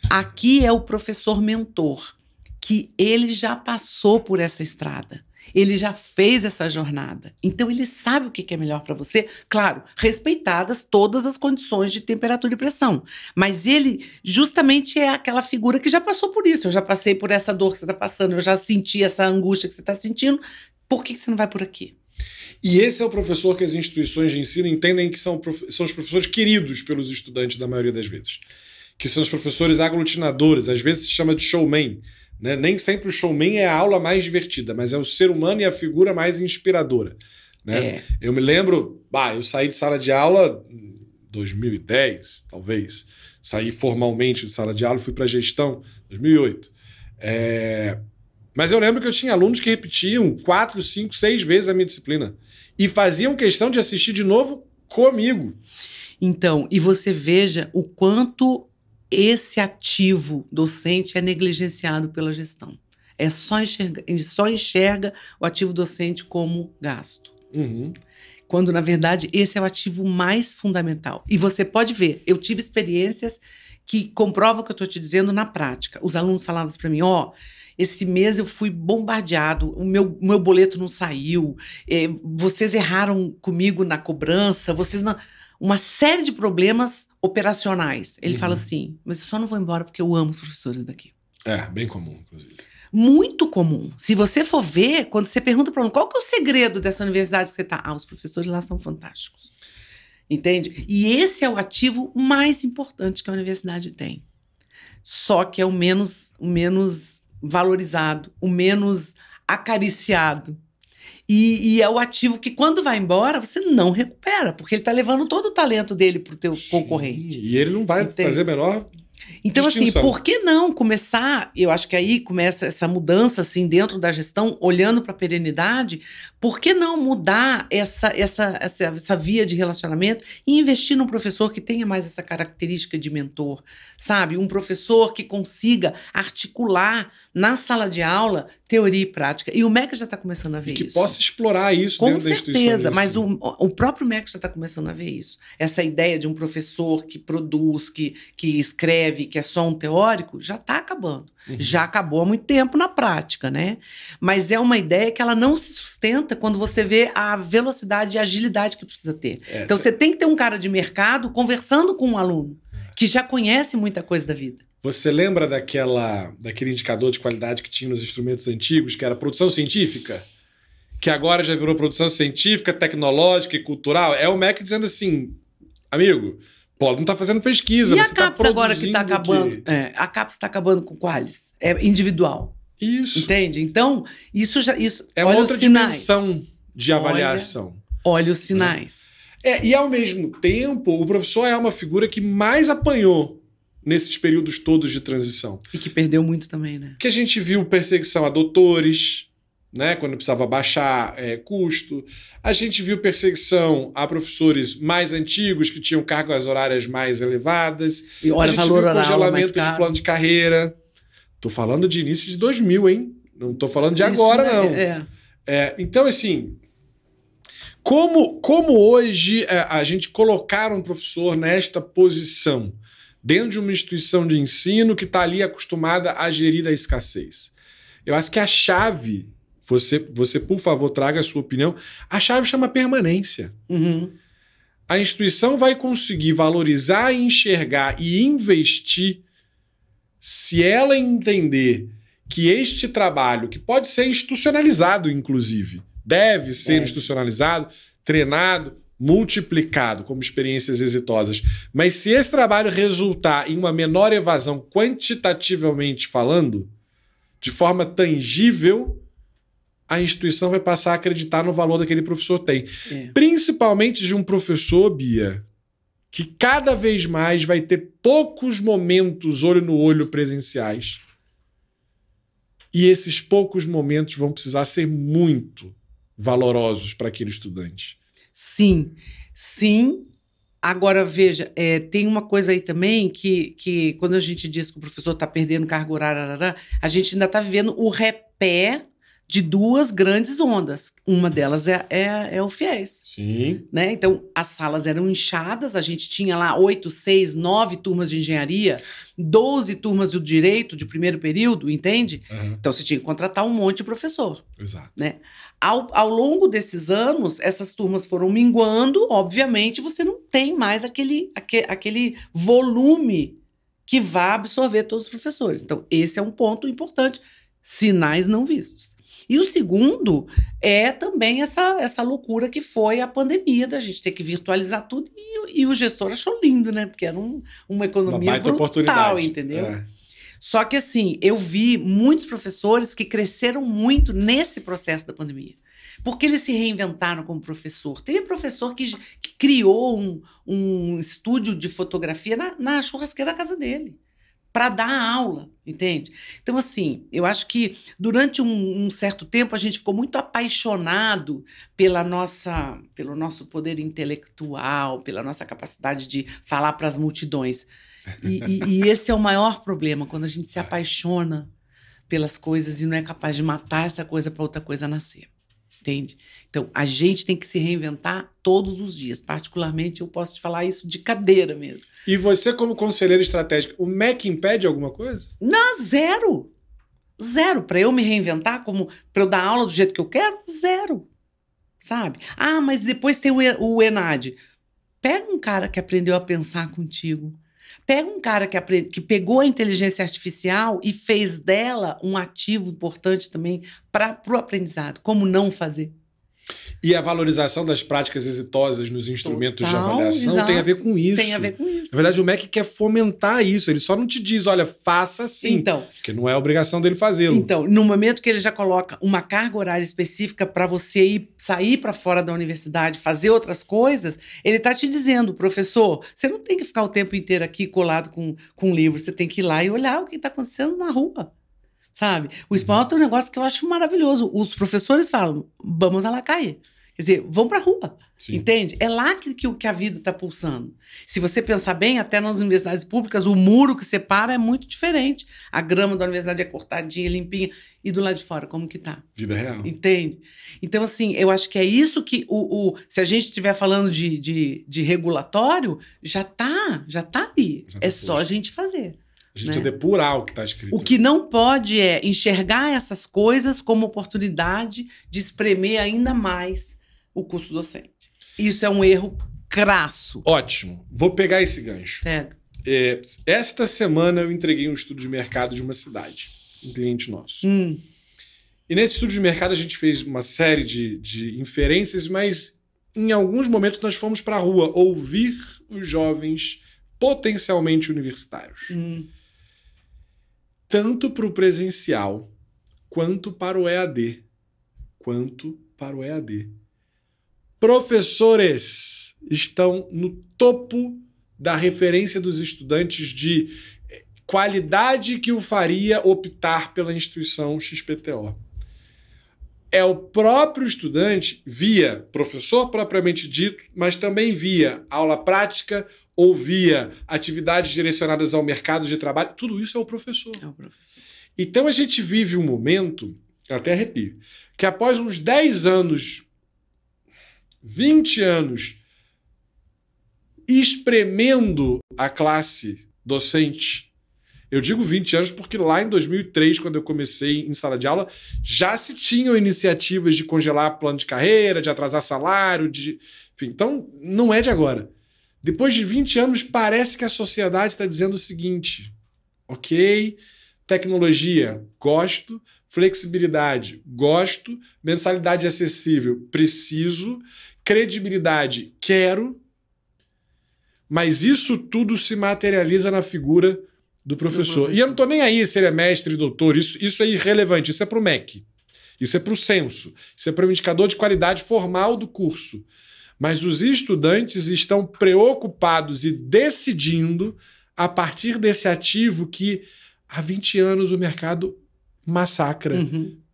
Aqui é o professor mentor, que ele já passou por essa estrada, ele já fez essa jornada, então ele sabe o que é melhor para você, claro, respeitadas todas as condições de temperatura e pressão, mas ele justamente é aquela figura que já passou por isso. Eu já passei por essa dor que você está passando, eu já senti essa angústia que você está sentindo, por que você não vai por aqui? E esse é o professor que as instituições de ensino entendem que são os professores queridos pelos estudantes da maioria das vezes. Que são os professores aglutinadores, às vezes se chama de showman. Né? Nem sempre o showman é a aula mais divertida, mas é o ser humano e a figura mais inspiradora. Né? Eu me lembro, eu saí de sala de aula em 2010, talvez. Saí formalmente de sala de aula, fui para gestão em 2008. Mas eu lembro que eu tinha alunos que repetiam 4, 5, 6 vezes a minha disciplina. E faziam questão de assistir de novo comigo. Então, e você veja o quanto esse ativo docente é negligenciado pela gestão. Só enxerga o ativo docente como gasto. Uhum. Quando, na verdade, esse é o ativo mais fundamental. E você pode ver, eu tive experiências que comprovam o que eu estou te dizendo na prática. Os alunos falavam para mim: esse mês eu fui bombardeado, o meu boleto não saiu, vocês erraram comigo na cobrança, uma série de problemas operacionais. Ele fala assim: mas eu só não vou embora porque eu amo os professores daqui. Bem comum, inclusive. Muito comum. Se você for ver, quando você pergunta para um qual que é o segredo dessa universidade que você está? Os professores lá são fantásticos. Entende? E esse é o ativo mais importante que a universidade tem. Só que é o menos valorizado, o menos acariciado. E é o ativo que, quando vai embora, você não recupera, porque ele está levando todo o talento dele para o teu concorrente. E ele não vai fazer a menor Então, assim, distinção. por que não começar? Eu acho que aí começa essa mudança, assim, dentro da gestão, olhando para a perenidade. Por que não mudar essa via de relacionamento e investir num professor que tenha mais essa característica de mentor, sabe? Um professor que consiga articular na sala de aula teoria e prática. E o MEC já está começando a ver que isso. possa explorar isso Com dentro da instituição. certeza, mas o próprio MEC já está começando a ver isso. Essa ideia de um professor que produz, que escreve, que é só um teórico, já está acabando. Já acabou há muito tempo na prática, né? Mas é uma ideia que ela não se sustenta quando você vê a velocidade e agilidade que precisa ter. Então, você tem que ter um cara de mercado conversando com um aluno que já conhece muita coisa da vida. Você lembra daquele indicador de qualidade que tinha nos instrumentos antigos, que era produção científica? Que agora já virou produção científica, tecnológica e cultural? É o MEC dizendo assim, amigo, pode não estar fazendo pesquisa, e mas a CAPES agora que está acabando? A CAPES está acabando com quais? É individual. Isso. Entende? Então, isso é uma outra dimensão de avaliação. Olha os sinais. E ao mesmo tempo, o professor é uma figura que mais apanhou nesses períodos todos de transição. E que perdeu muito também, né? Que a gente viu perseguição a doutores, né, quando precisava baixar custo. A gente viu perseguição a professores mais antigos que tinham cargas horárias mais elevadas. E olha, a gente valor viu oral congelamento mais de plano de carreira. Tô falando de início de 2000, hein? Não tô falando de agora, não. Então, assim, como hoje a gente colocar um professor nesta posição dentro de uma instituição de ensino que está ali acostumada a gerir a escassez? Eu acho que a chave, você por favor, traga a sua opinião, a chave chama permanência. A instituição vai conseguir valorizar, enxergar e investir se ela entender que este trabalho, que pode ser institucionalizado, inclusive, deve ser institucionalizado, treinado, multiplicado como experiências exitosas. Mas se esse trabalho resultar em uma menor evasão quantitativamente falando, de forma tangível, a instituição vai passar a acreditar no valor daquele professor tem. Principalmente de um professor, Bia, que cada vez mais vai ter poucos momentos olho no olho presenciais. E esses poucos momentos vão precisar ser muito valorosos para aquele estudante. Sim, sim. Agora, veja, tem uma coisa aí também que quando a gente diz que o professor está perdendo carga horária, a gente ainda está vivendo o repé de duas grandes ondas. Uma delas é o FIES. Sim. Né? Então, as salas eram inchadas, a gente tinha lá 8, 6, 9 turmas de engenharia, 12 turmas do direito de primeiro período, entende? Então, você tinha que contratar um monte de professor. Exato. Né? Ao longo desses anos, essas turmas foram minguando, obviamente, você não tem mais aquele volume que vá absorver todos os professores. Então, esse é um ponto importante, sinais não vistos. E o segundo é também essa loucura que foi a pandemia, da gente ter que virtualizar tudo, e o gestor achou lindo, né? Porque era uma economia brutal, entendeu? Só que assim, eu vi muitos professores que cresceram muito nesse processo da pandemia, porque eles se reinventaram como professor. Teve professor que criou um estúdio de fotografia na churrasqueira da casa dele, para dar aula, entende? Então, assim, eu acho que durante um certo tempo a gente ficou muito apaixonado pelo nosso poder intelectual, pela nossa capacidade de falar para as multidões. E esse é o maior problema, quando a gente se apaixona pelas coisas e não é capaz de matar essa coisa para outra coisa nascer. Entende? Então, a gente tem que se reinventar todos os dias. Particularmente, eu posso te falar isso de cadeira mesmo. E você, como conselheira estratégica, o MEC impede alguma coisa? Não, zero. Zero. Para eu me reinventar, para eu dar aula do jeito que eu quero, zero. Sabe? Ah, mas depois tem o ENAD. Pega um cara que aprendeu a pensar contigo. Pega um cara que pegou a inteligência artificial e fez dela um ativo importante também para o aprendizado. Como não fazer? E a valorização das práticas exitosas nos instrumentos de Total, avaliação exato. tem a ver com isso. Tem a ver com isso. Na verdade, o MEC quer fomentar isso. Ele só não te diz, olha, faça assim. Então, Porque não é obrigação dele fazê-lo. Então, no momento que ele já coloca uma carga horária específica para você sair para fora da universidade, fazer outras coisas, ele está te dizendo, professor, você não tem que ficar o tempo inteiro aqui colado com um livro, você tem que ir lá e olhar o que está acontecendo na rua, sabe? O espanhol tem um negócio que eu acho maravilhoso. Os professores falam, vamos lá cair. Quer dizer, vão para a rua, Sim. entende? É lá que a vida está pulsando. Se você pensar bem, até nas universidades públicas, o muro que separa é muito diferente. A grama da universidade é cortadinha, limpinha. E do lado de fora, como que tá? Vida real. Entende? Então, assim, eu acho que é isso que se a gente estiver falando de regulatório, já tá ali. Já tá é só a gente fazer. A gente precisa depurar o que está escrito. O que não pode é enxergar essas coisas como oportunidade de espremer ainda mais o custo docente. Isso é um erro crasso. Ótimo. Vou pegar esse gancho. Pega. Esta semana eu entreguei um estudo de mercado de uma cidade, um cliente nosso. E nesse estudo de mercado a gente fez uma série de inferências, mas em alguns momentos nós fomos para a rua ouvir os jovens potencialmente universitários. Tanto para o presencial, quanto para o EAD. Professores estão no topo da referência dos estudantes de qualidade que o faria optar pela instituição XPTO. É o próprio estudante, via professor propriamente dito, mas também via aula prática ou via atividades direcionadas ao mercado de trabalho. Tudo isso é o professor. É o professor. Então a gente vive um momento, eu até arrepio, que após uns 10 anos, 20 anos, espremendo a classe docente. Eu digo 20 anos porque lá em 2003, quando eu comecei em sala de aula, já se tinham iniciativas de congelar plano de carreira, de atrasar salário, enfim, então não é de agora. Depois de 20 anos, parece que a sociedade está dizendo o seguinte, ok, tecnologia, gosto, flexibilidade, gosto, mensalidade acessível, preciso, credibilidade, quero, mas isso tudo se materializa na figura do professor. E eu não estou nem aí se ele é mestre e doutor, isso é irrelevante, isso é para o MEC, isso é para o censo, isso é para o indicador de qualidade formal do curso. Mas os estudantes estão preocupados e decidindo a partir desse ativo que há 20 anos o mercado massacra,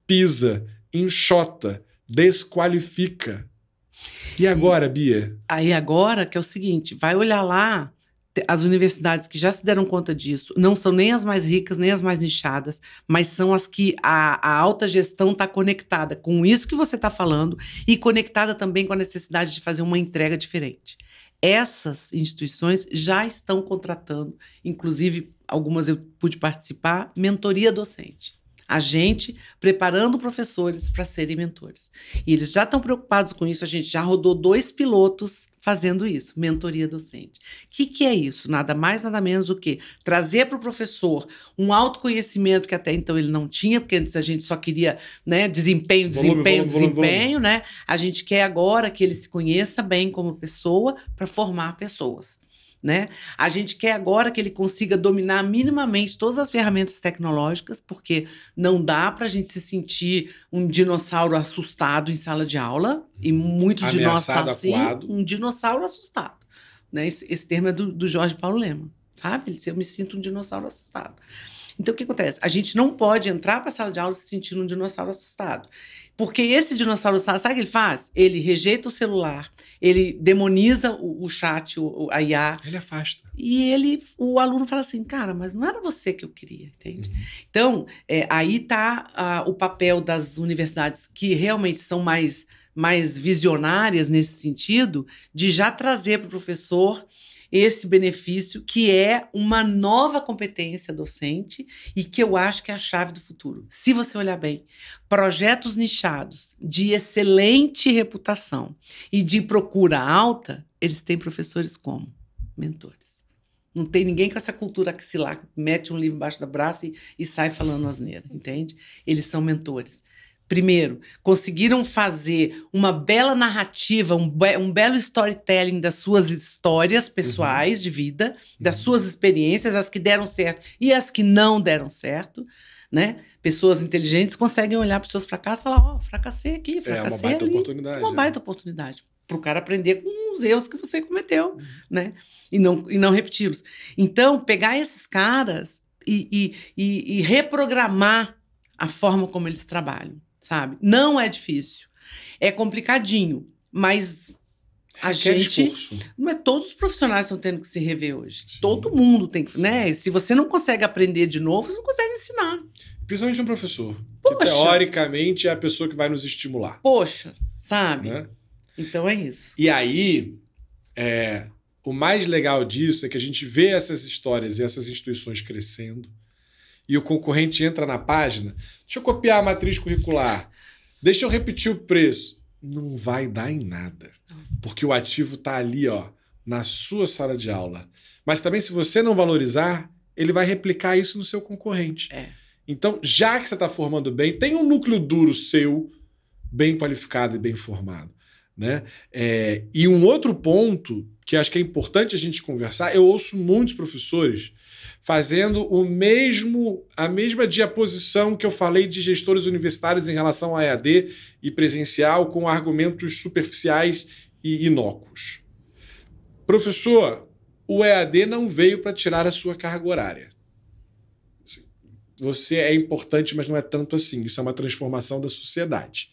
pisa, enxota, desqualifica. E agora, Bia? Aí agora que é o seguinte, vai olhar lá, as universidades que já se deram conta disso, não são nem as mais ricas, nem as mais nichadas, mas são as que a alta gestão está conectada com isso que você está falando e conectada também com a necessidade de fazer uma entrega diferente. Essas instituições já estão contratando, inclusive algumas eu pude participar, mentoria docente. A gente preparando professores para serem mentores. E eles já estão preocupados com isso, a gente já rodou 2 pilotos fazendo isso, mentoria docente. O que é isso? Nada mais, nada menos do que trazer para o professor um autoconhecimento que até então ele não tinha, porque antes a gente só queria, né, desempenho, né? A gente quer agora que ele se conheça bem como pessoa para formar pessoas. Né? A gente quer agora que ele consiga dominar minimamente todas as ferramentas tecnológicas, porque não dá para a gente se sentir um dinossauro assustado em sala de aula, e muitos de nós estão assim, um dinossauro assustado. Né? Esse termo é do Jorge Paulo Lemann, sabe? Eu me sinto um dinossauro assustado. Então, o que acontece? A gente não pode entrar para a sala de aula se sentindo um dinossauro assustado. Porque esse dinossauro assustado, sabe o que ele faz? Ele rejeita o celular, ele demoniza o chat, a IA. Ele afasta. E o aluno fala assim, cara, mas não era você que eu queria, entende? Então, aí está o papel das universidades que realmente são mais visionárias nesse sentido, de já trazer para o professor esse benefício, que é uma nova competência docente e que eu acho que é a chave do futuro. Se você olhar bem, projetos nichados de excelente reputação e de procura alta, eles têm professores como mentores. Não tem ninguém com essa cultura axilar, mete um livro embaixo do braço e sai falando asneira, entende? Eles são mentores. Primeiro, conseguiram fazer uma bela narrativa, um belo storytelling das suas histórias pessoais de vida, das suas experiências, as que deram certo e as que não deram certo, né? Pessoas inteligentes conseguem olhar para os seus fracassos e falar, fracassei aqui, fracassei uma baita ali. oportunidade. Uma baita oportunidade para o cara aprender com os erros que você cometeu, né? E não repeti-los. Então, pegar esses caras e reprogramar a forma como eles trabalham, sabe? Não é difícil. É complicadinho, mas a gente... esforço. Mas todos os profissionais estão tendo que se rever hoje. Sim. Todo mundo tem que... né? Se você não consegue aprender de novo, você não consegue ensinar. Principalmente um professor. Poxa. Que, teoricamente, é a pessoa que vai nos estimular. Poxa, sabe? Né? Então é isso. E aí, o mais legal disso é que a gente vê essas histórias e essas instituições crescendo e o concorrente entra na página, deixa eu copiar a matriz curricular, deixa eu repetir o preço. Não vai dar em nada, porque o ativo está ali, ó, na sua sala de aula. Mas também, se você não valorizar, ele vai replicar isso no seu concorrente. Então, já que você está formando bem, tem um núcleo duro seu, bem qualificado e bem formado. Né? E um outro ponto que acho que é importante a gente conversar, eu ouço muitos professores fazendo a mesma diaposição que eu falei de gestores universitários em relação a EAD e presencial com argumentos superficiais e inócuos. Professor, o EAD não veio para tirar a sua carga horária. Você é importante, mas não é tanto assim. Isso é uma transformação da sociedade,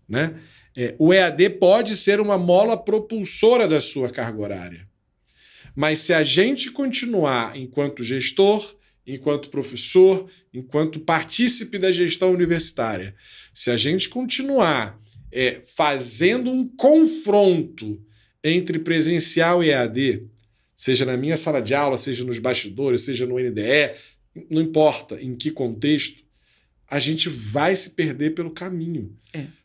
né? O EAD pode ser uma mola propulsora da sua carga horária. Mas se a gente continuar enquanto gestor, enquanto professor, enquanto partícipe da gestão universitária, se a gente continuar fazendo um confronto entre presencial e EAD, seja na minha sala de aula, seja nos bastidores, seja no NDE, não importa em que contexto, a gente vai se perder pelo caminho.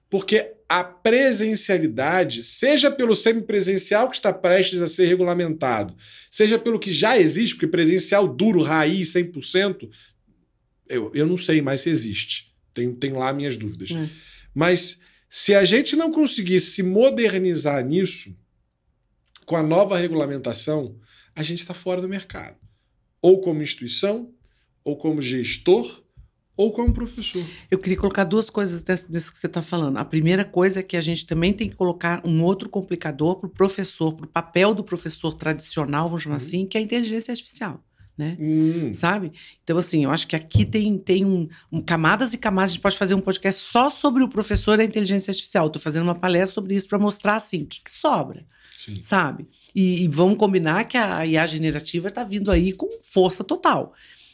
Porque a presencialidade, seja pelo semipresencial que está prestes a ser regulamentado, seja pelo que já existe, porque presencial duro, raiz, 100%, eu não sei mais se existe. Tem lá minhas dúvidas. Mas se a gente não conseguir se modernizar nisso, com a nova regulamentação, a gente está fora do mercado. Ou como instituição, ou como gestor, ou como professor. Eu queria colocar duas coisas disso que você está falando. A primeira coisa é que a gente também tem que colocar um outro complicador para o professor, para o papel do professor tradicional, vamos chamar assim, que é a inteligência artificial. Né? Sabe? Então, assim, eu acho que aqui tem camadas e camadas. A gente pode fazer um podcast só sobre o professor e a inteligência artificial. Estou fazendo uma palestra sobre isso para mostrar, assim, o que sobra. Sim. Sabe? E vamos combinar que a IA generativa está vindo aí com força total.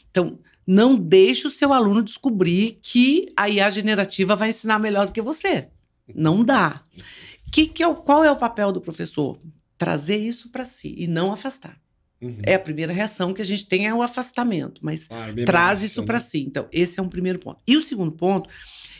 Então, não deixe o seu aluno descobrir que a IA generativa vai ensinar melhor do que você. Não dá. Qual é o papel do professor? Trazer isso para si e não afastar. É a primeira reação que a gente tem, é o afastamento, mas traz isso para si. Então, esse é um primeiro ponto. E o segundo ponto,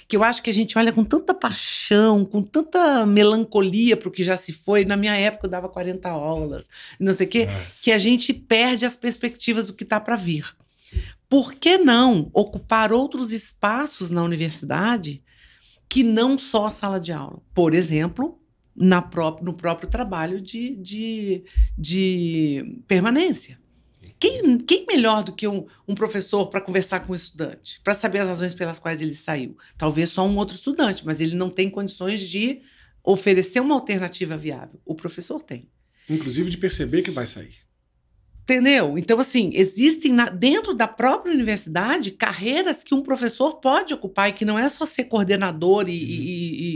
que eu acho que a gente olha com tanta paixão, com tanta melancolia para o que já se foi. Na minha época eu dava 40 aulas, não sei o quê, que a gente perde as perspectivas do que está para vir. Sim. Por que não ocupar outros espaços na universidade que não só a sala de aula? Por exemplo, no próprio trabalho de permanência. Quem melhor do que um professor para conversar com o estudante, para saber as razões pelas quais ele saiu? Talvez só um outro estudante, mas ele não tem condições de oferecer uma alternativa viável. O professor tem. Inclusive de perceber que vai sair. Entendeu? Então, assim, existem dentro da própria universidade carreiras que um professor pode ocupar e que não é só ser coordenador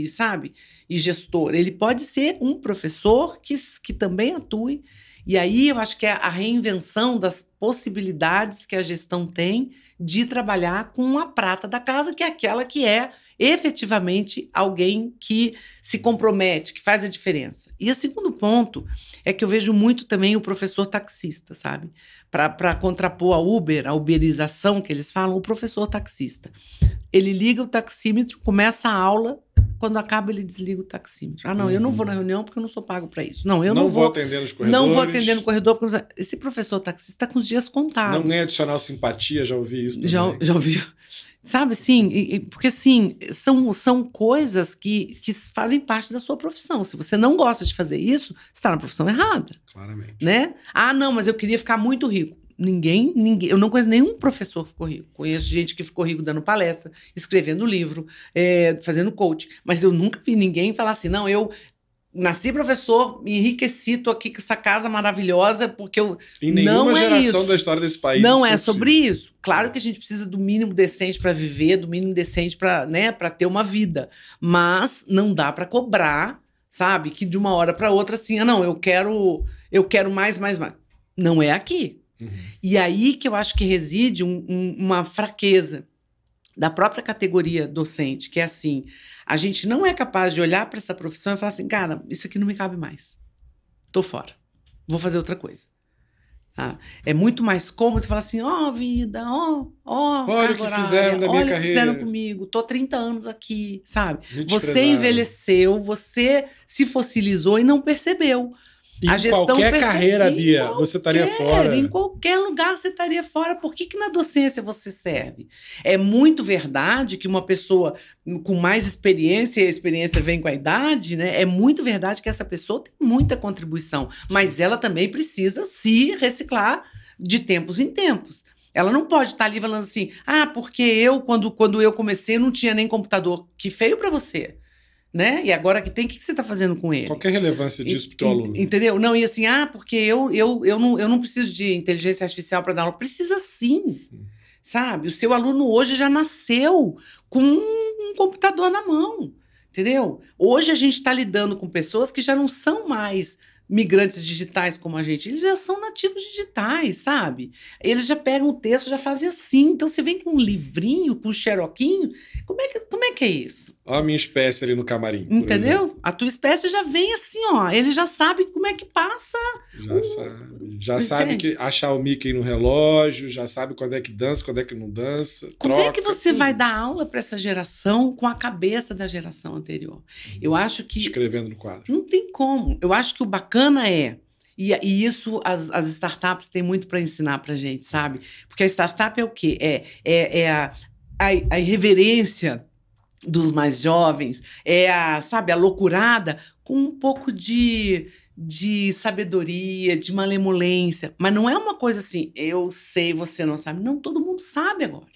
sabe, e gestor. Ele pode ser um professor que também atue. E aí eu acho que é a reinvenção das possibilidades que a gestão tem de trabalhar com a prata da casa, que é aquela que é efetivamente alguém que se compromete, que faz a diferença. E o segundo ponto é que eu vejo muito também o professor taxista, sabe? Para contrapor a Uber, a uberização que eles falam, o professor taxista. Ele liga o taxímetro, começa a aula, quando acaba ele desliga o taxímetro. Ah, não, eu não vou na reunião porque eu não sou pago para isso. Não, eu não vou atender nos corredores. Não vou atender no corredor. Porque esse professor taxista está com os dias contados. Não ganha adicional simpatia, já ouvi isso também. Já ouvi. Sabe, assim, porque assim, são coisas que fazem parte da sua profissão. Se você não gosta de fazer isso, você está na profissão errada. Claramente. Né? Ah, não, mas eu queria ficar muito rico. Ninguém, eu não conheço nenhum professor que ficou rico. Conheço gente que ficou rico dando palestra, escrevendo livro, fazendo coaching. Mas eu nunca vi ninguém falar assim, não, eu nasci professor, me enriqueci, tô aqui com essa casa maravilhosa, porque eu... Em nenhuma não geração isso. da história desse país. Não isso é possível. sobre isso. Claro que a gente precisa do mínimo decente para viver, do mínimo decente para, né, para ter uma vida. Mas não dá para cobrar, sabe? Que de uma hora para outra, assim, não, eu quero mais. Não é aqui. Uhum. E aí que eu acho que reside uma fraqueza da própria categoria docente, que é assim, a gente não é capaz de olhar para essa profissão e falar assim, cara, isso aqui não me cabe mais. Tô fora. Vou fazer outra coisa. Tá? É muito mais cômodo você falar assim, vida, olha o que fizeram da minha carreira. Olha o que fizeram comigo, tô 30 anos aqui, sabe? Desprezaram. Você envelheceu, você se fossilizou e não percebeu. Em qualquer carreira, Bia, você estaria fora. Em qualquer lugar você estaria fora. Por que na docência você serve? É muito verdade que uma pessoa com mais experiência, e a experiência vem com a idade, né? É muito verdade que essa pessoa tem muita contribuição, mas ela também precisa se reciclar de tempos em tempos. Ela não pode estar ali falando assim, porque eu, quando eu comecei, não tinha nem computador. Que feio para você. Né? E agora que tem, o que você está fazendo com ele? Qual que é a relevância disso para o teu aluno? Entendeu? Não, e assim, porque eu não preciso de inteligência artificial para dar aula. Precisa sim, sabe? O seu aluno hoje já nasceu com um computador na mão, entendeu? Hoje a gente está lidando com pessoas que já não são mais migrantes digitais como a gente, eles já são nativos digitais, sabe? Eles já pegam o texto, já fazem assim. Então você vem com um livrinho, com um xeroquinho, como é que é isso? Olha a minha espécie ali no camarim. Entendeu? A tua espécie já vem assim, ele já sabe como é que passa. Já sabe que achar o Mickey no relógio, já sabe quando é que dança, quando é que não dança. Como é que você vai dar aula para essa geração com a cabeça da geração anterior? Eu acho que... Escrevendo no quadro. Não tem como. Eu acho que o bacana é... E isso as startups têm muito para ensinar para gente, sabe? Porque a startup é o quê? É a irreverência dos mais jovens, sabe, a loucurada com um pouco de sabedoria, de malemolência. Mas não é uma coisa assim, eu sei, você não sabe. Não, todo mundo sabe agora.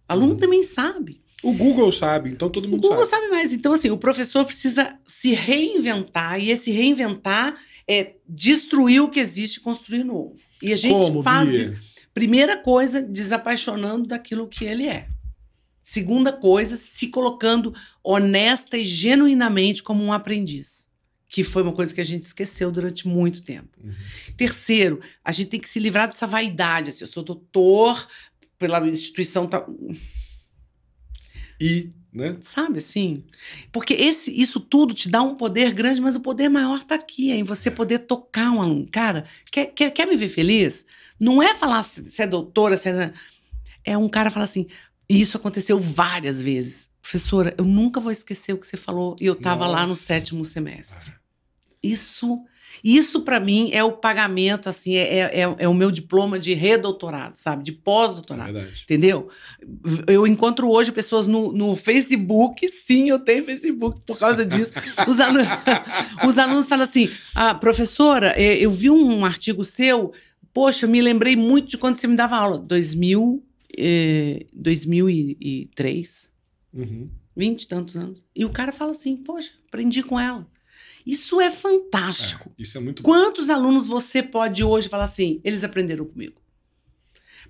O aluno também sabe. O Google sabe, então todo mundo sabe. O Google sabe mais. Então, assim, o professor precisa se reinventar, e esse reinventar é destruir o que existe e construir novo. E a gente faz isso. Primeira coisa, desapaixonando daquilo que ele é. Segunda coisa, se colocando honesta e genuinamente como um aprendiz, que foi uma coisa que a gente esqueceu durante muito tempo. Terceiro, a gente tem que se livrar dessa vaidade. Assim, eu sou doutor pela instituição tal. Né? Sabe assim? Porque isso tudo te dá um poder grande, mas o poder maior está aqui, em você poder tocar um aluno. Cara, quer me ver feliz? Não é falar se é doutora, se é um cara falar assim, e isso aconteceu várias vezes. Professora, eu nunca vou esquecer o que você falou, e eu estava lá no 7º semestre. Isso para mim é o pagamento, assim, é o meu diploma de redoutorado, sabe? De pós-doutorado, entendeu? Eu encontro hoje pessoas no Facebook, sim, eu tenho Facebook por causa disso. Os alunos falam assim, professora, eu vi um artigo seu, poxa, me lembrei muito de quando você me dava aula, 2003, 20 e tantos anos. E o cara fala assim, poxa, aprendi com ela. Isso é fantástico. Isso é muito Quantos alunos você pode hoje falar assim, eles aprenderam comigo?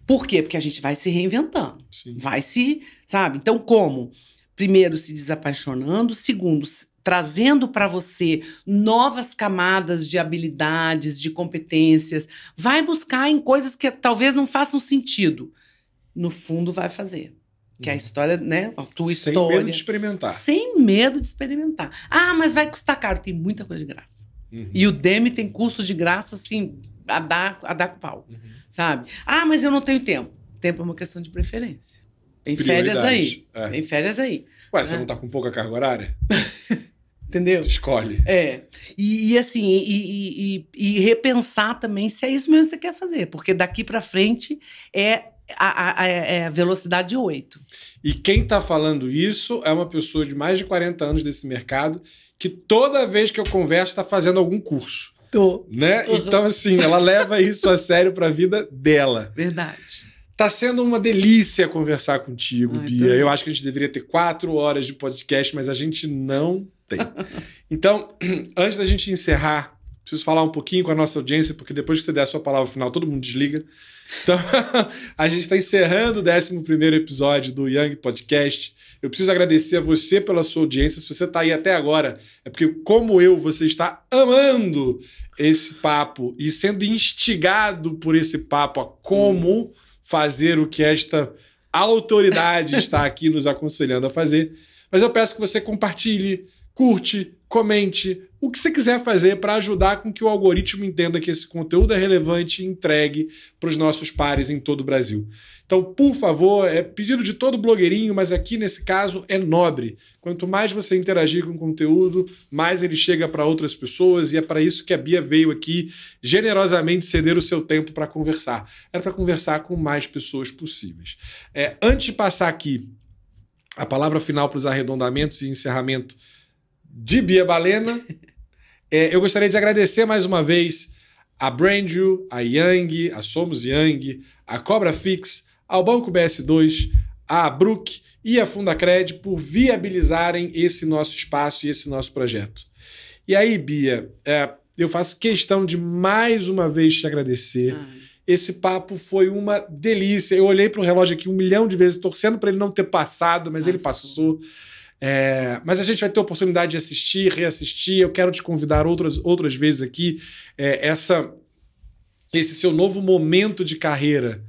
Por quê? Porque a gente vai se reinventando. Sim. Vai se, sabe? Então, como? Primeiro, se desapaixonando. Segundo, trazendo para você novas camadas de habilidades, de competências. Vai buscar em coisas que talvez não façam sentido. No fundo, vai fazer. Que é a história, né? A tua história. Sem medo de experimentar. Sem medo de experimentar. Mas vai custar caro. Tem muita coisa de graça. E o Udemy tem cursos de graça, assim, a dar com pau. Sabe? Mas eu não tenho tempo. Tempo é uma questão de preferência. Tem férias aí. Tem férias aí. Ué, você não tá com pouca carga horária? Entendeu? Escolhe. E assim, e repensar também se é isso mesmo que você quer fazer. Porque daqui para frente é a velocidade 8. E quem está falando isso é uma pessoa de mais de 40 anos desse mercado que toda vez que eu converso está fazendo algum curso. Tô. Né? Uhum. Então, assim, ela leva isso a sério para a vida dela. Verdade. Tá sendo uma delícia conversar contigo, Bia. Também. Eu acho que a gente deveria ter 4 horas de podcast, mas a gente não tem. Então, antes da gente encerrar, preciso falar um pouquinho com a nossa audiência, porque depois que você der a sua palavra final, todo mundo desliga. Então, a gente está encerrando o 11º episódio do Young Podcast. Eu preciso agradecer a você pela sua audiência. Se você está aí até agora, é porque, como eu, você está amando esse papo e sendo instigado por esse papo a como fazer o que esta autoridade está aqui nos aconselhando a fazer. Mas eu peço que você compartilhe, curte, comente, o que você quiser fazer para ajudar com que o algoritmo entenda que esse conteúdo é relevante e entregue para os nossos pares em todo o Brasil. Então, por favor, é pedido de todo blogueirinho, mas aqui nesse caso é nobre. Quanto mais você interagir com o conteúdo, mais ele chega para outras pessoas, e é para isso que a Bia veio aqui generosamente ceder o seu tempo para conversar. Era para conversar com mais pessoas possíveis. Antes de passar aqui a palavra final para os arredondamentos e encerramento de Bia Balena, eu gostaria de agradecer mais uma vez a Brandyu, a Young, a Somos Young, a Cobra Fix, ao Banco BS2, a Brook e a Fundacred por viabilizarem esse nosso espaço e esse nosso projeto. E aí, Bia, eu faço questão de mais uma vez te agradecer. Esse papo foi uma delícia. Eu olhei para o relógio aqui 1 milhão de vezes, torcendo para ele não ter passado, mas ele passou. Mas a gente vai ter a oportunidade de assistir, reassistir. Eu quero te convidar outras vezes aqui. Esse seu novo momento de carreira,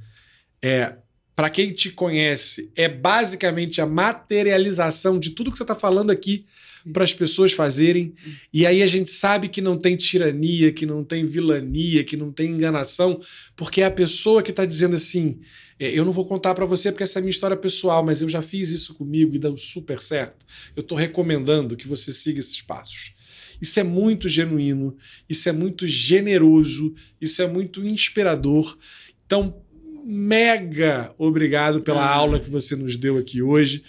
para quem te conhece, é basicamente a materialização de tudo que você está falando aqui para as pessoas fazerem. E aí a gente sabe que não tem tirania, que não tem vilania, que não tem enganação, porque é a pessoa que está dizendo assim: eu não vou contar para você porque essa é a minha história pessoal, mas eu já fiz isso comigo e deu super certo. Eu estou recomendando que você siga esses passos. Isso é muito genuíno, isso é muito generoso, isso é muito inspirador. Então, mega obrigado pela aula que você nos deu aqui hoje.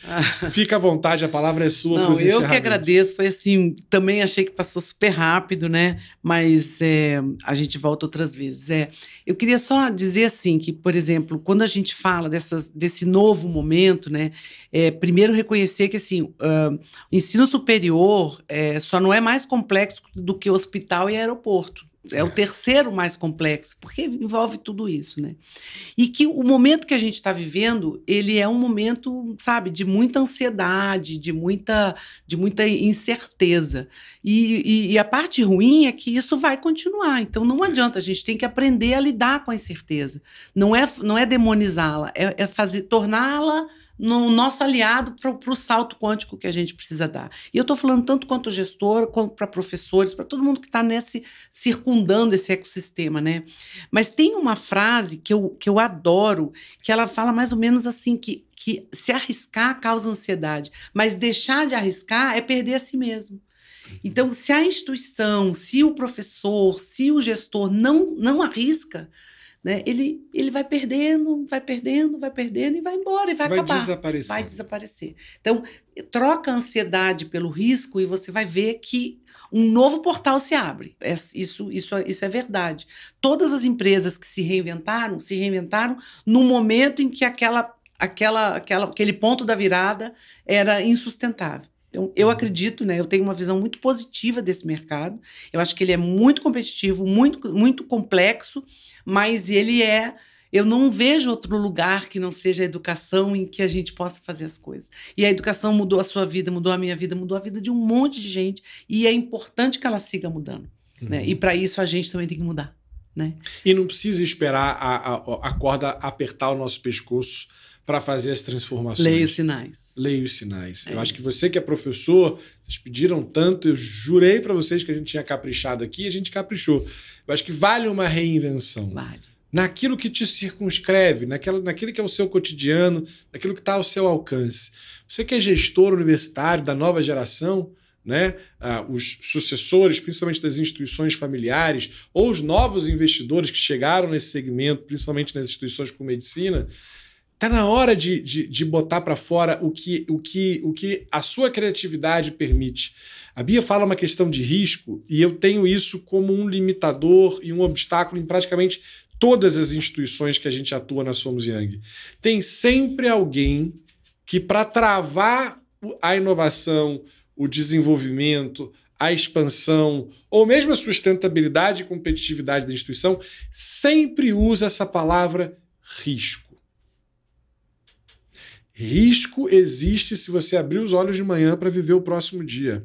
Fica à vontade, a palavra é sua. Não, eu que agradeço. Foi assim, também achei que passou super rápido, né? Mas a gente volta outras vezes. Eu queria só dizer assim que, por exemplo, quando a gente fala desse novo momento, né? Primeiro reconhecer que assim, o ensino superior só não é mais complexo do que hospital e aeroporto. É o terceiro mais complexo, porque envolve tudo isso, né? E que o momento que a gente está vivendo, ele é um momento, sabe, de muita ansiedade, de muita incerteza. E a parte ruim é que isso vai continuar. Então, não adianta, a gente tem que aprender a lidar com a incerteza. Não é demonizá-la, é torná-la no nosso aliado para o salto quântico que a gente precisa dar. E eu estou falando tanto quanto gestor, quanto para professores, para todo mundo que está circundando esse ecossistema, né? Mas tem uma frase que eu adoro, que ela fala mais ou menos assim, que se arriscar causa ansiedade, mas deixar de arriscar é perder a si mesmo. Então, se a instituição, se o professor, se o gestor não arrisca, né, ele vai perdendo e vai embora e vai acabar. Vai desaparecer. Então, troca a ansiedade pelo risco e você vai ver que um novo portal se abre. Isso é verdade. Todas as empresas que se reinventaram no momento em que aquele ponto da virada era insustentável. Então, eu acredito, né? Eu tenho uma visão muito positiva desse mercado. Eu acho que ele é muito competitivo, muito, muito complexo, mas eu não vejo outro lugar que não seja a educação em que a gente possa fazer as coisas. E a educação mudou a sua vida, mudou a minha vida, mudou a vida de um monte de gente, e é importante que ela siga mudando, né? E para isso a gente também tem que mudar, né? E não precisa esperar a corda apertar o nosso pescoço para fazer as transformações. Leia os sinais. Leia os sinais. Eu acho que você que é professor, vocês pediram tanto, eu jurei para vocês que a gente tinha caprichado aqui, a gente caprichou. Eu acho que vale uma reinvenção. Vale. Naquilo que te circunscreve, naquilo que é o seu cotidiano, naquilo que está ao seu alcance. Você que é gestor universitário da nova geração, né? Os sucessores, principalmente das instituições familiares, ou os novos investidores que chegaram nesse segmento, principalmente nas instituições com medicina, Tá na hora de botar para fora o que a sua criatividade permite. A Bia fala uma questão de risco e eu tenho isso como um limitador e um obstáculo em praticamente todas as instituições que a gente atua na Somos Young. Tem sempre alguém que, para travar a inovação, o desenvolvimento, a expansão, ou mesmo a sustentabilidade e competitividade da instituição, sempre usa essa palavra risco. Risco existe se você abrir os olhos de manhã para viver o próximo dia.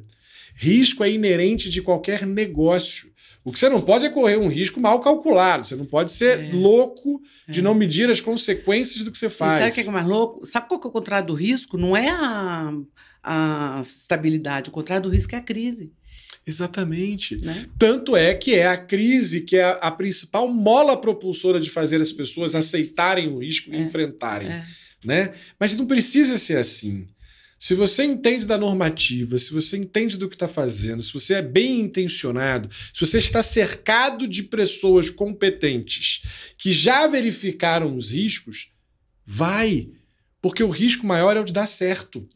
Risco é inerente de qualquer negócio. O que você não pode é correr um risco mal calculado. Você não pode ser louco de não medir as consequências do que você faz. E sabe o que é mais louco? Sabe qual que é o contrário do risco? Não é a estabilidade. O contrário do risco é a crise. Exatamente. Né? Tanto é que é a crise que é a principal mola propulsora de fazer as pessoas aceitarem o risco e enfrentarem. Né? Mas não precisa ser assim. Se você entende da normativa, se você entende do que está fazendo, se você é bem intencionado, se você está cercado de pessoas competentes que já verificaram os riscos, vai. Porque o risco maior é o de dar certo.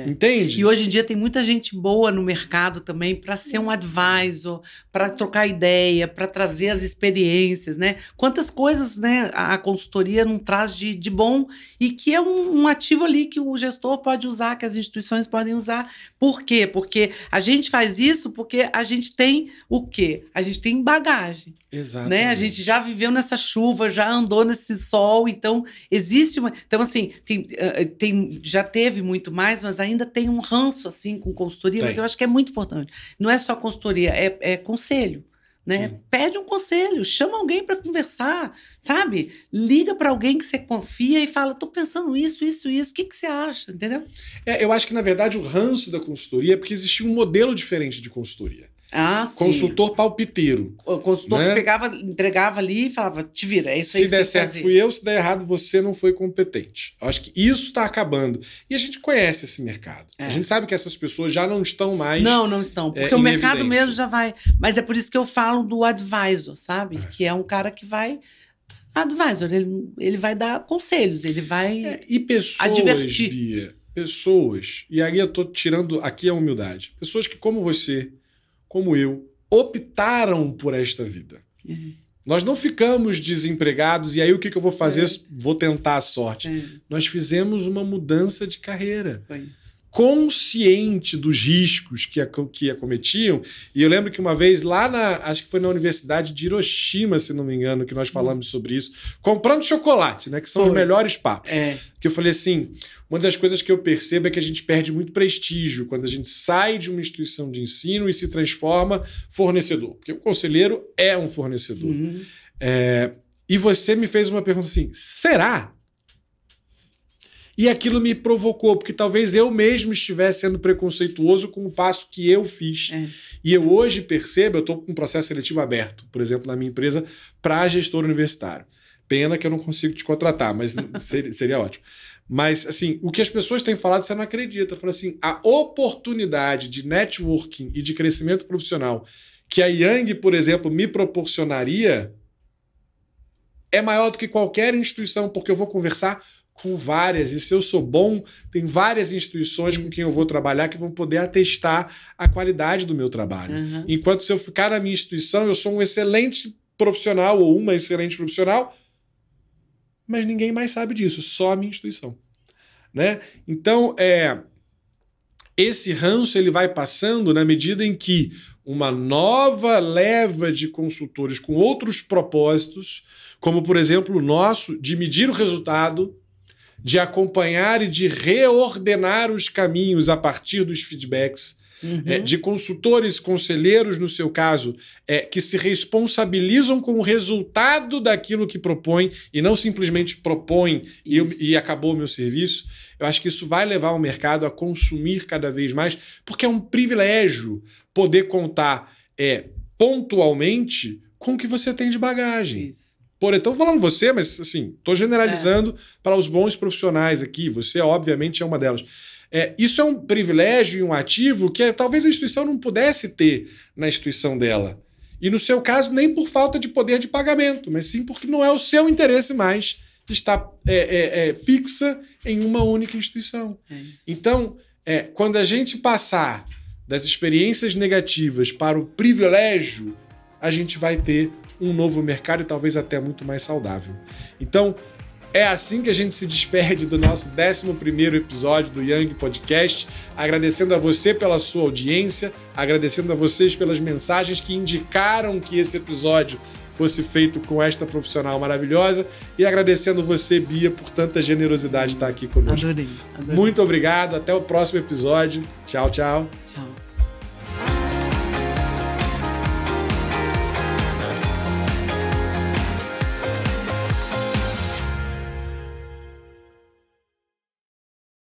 Entende? E hoje em dia tem muita gente boa no mercado também para ser um advisor, para trocar ideia, para trazer as experiências, né? Quantas coisas, né, a consultoria não traz de bom e que é um ativo ali que o gestor pode usar, que as instituições podem usar. Por quê? Porque a gente faz isso porque a gente tem o quê? A gente tem bagagem. Exato. Né? A gente já viveu nessa chuva, já andou nesse sol, então existe uma... Então, assim, já teve muito mais, mas ainda tem um ranço, assim, com consultoria, mas eu acho que é muito importante. Não é só consultoria, é conselho, né? Sim. Pede um conselho, chama alguém para conversar, sabe? Liga para alguém que você confia e fala, tô pensando isso, o que você acha, entendeu? Eu acho que, na verdade, o ranço da consultoria é porque existia um modelo diferente de consultoria. Ah, sim. Consultor palpiteiro. O consultor que pegava, entregava ali e falava, te vira, é isso aí. Se der certo, fui eu, se der errado, você não foi competente. Eu acho que isso está acabando. E a gente conhece esse mercado. A gente sabe que essas pessoas já não estão mais. Não estão. Porque o mercado mesmo já vai. Mas é por isso que eu falo do advisor, sabe? Que é um cara que vai. Advisor, ele vai dar conselhos, ele vai. E pessoas, advertir. Bia, pessoas. E aí eu tô tirando aqui a humildade. Pessoas que, como você, como eu, optaram por esta vida. Nós não ficamos desempregados e aí o que eu vou fazer? Vou tentar a sorte. Nós fizemos uma mudança de carreira. Consciente dos riscos que acometiam. E eu lembro que uma vez lá acho que foi na Universidade de Hiroshima, se não me engano, que nós falamos sobre isso, comprando chocolate, né? Que são os melhores papos. Que eu falei assim, uma das coisas que eu percebo é que a gente perde muito prestígio quando a gente sai de uma instituição de ensino e se transforma fornecedor. Porque o conselheiro é um fornecedor. E você me fez uma pergunta assim, será? E aquilo me provocou, porque talvez eu mesmo estivesse sendo preconceituoso com o passo que eu fiz. E eu hoje percebo, eu estou com um processo seletivo aberto, por exemplo, na minha empresa, para gestor universitário. Pena que eu não consigo te contratar, mas seria ótimo. Mas, assim, o que as pessoas têm falado, você não acredita. Fala assim, a oportunidade de networking e de crescimento profissional que a Young, por exemplo, me proporcionaria é maior do que qualquer instituição, porque eu vou conversar com várias, e se eu sou bom, tem várias instituições com quem eu vou trabalhar que vão poder atestar a qualidade do meu trabalho. Enquanto se eu ficar na minha instituição, eu sou um excelente profissional ou uma excelente profissional, mas ninguém mais sabe disso, só a minha instituição. Né? Então, esse ranço ele vai passando na medida em que uma nova leva de consultores com outros propósitos, como, por exemplo, o nosso, de medir o resultado, de acompanhar e de reordenar os caminhos a partir dos feedbacks, de consultores, conselheiros, no seu caso, que se responsabilizam com o resultado daquilo que propõem e não simplesmente propõem e acabou o meu serviço. Eu acho que isso vai levar o mercado a consumir cada vez mais, porque é um privilégio poder contar pontualmente com o que você tem de bagagem. Estou falando você, mas assim, estou generalizando para os bons profissionais aqui. Você, obviamente, é uma delas. Isso é um privilégio e um ativo que talvez a instituição não pudesse ter na instituição dela. E no seu caso, nem por falta de poder de pagamento, mas sim porque não é o seu interesse mais está fixa em uma única instituição. Então, quando a gente passar das experiências negativas para o privilégio, a gente vai ter um novo mercado e talvez até muito mais saudável. Então, é assim que a gente se despede do nosso 11º episódio do Yang Podcast, agradecendo a você pela sua audiência, agradecendo a vocês pelas mensagens que indicaram que esse episódio fosse feito com esta profissional maravilhosa e agradecendo você, Bia, por tanta generosidade de estar aqui conosco. Adorei. Muito obrigado, até o próximo episódio. Tchau, tchau. Tchau.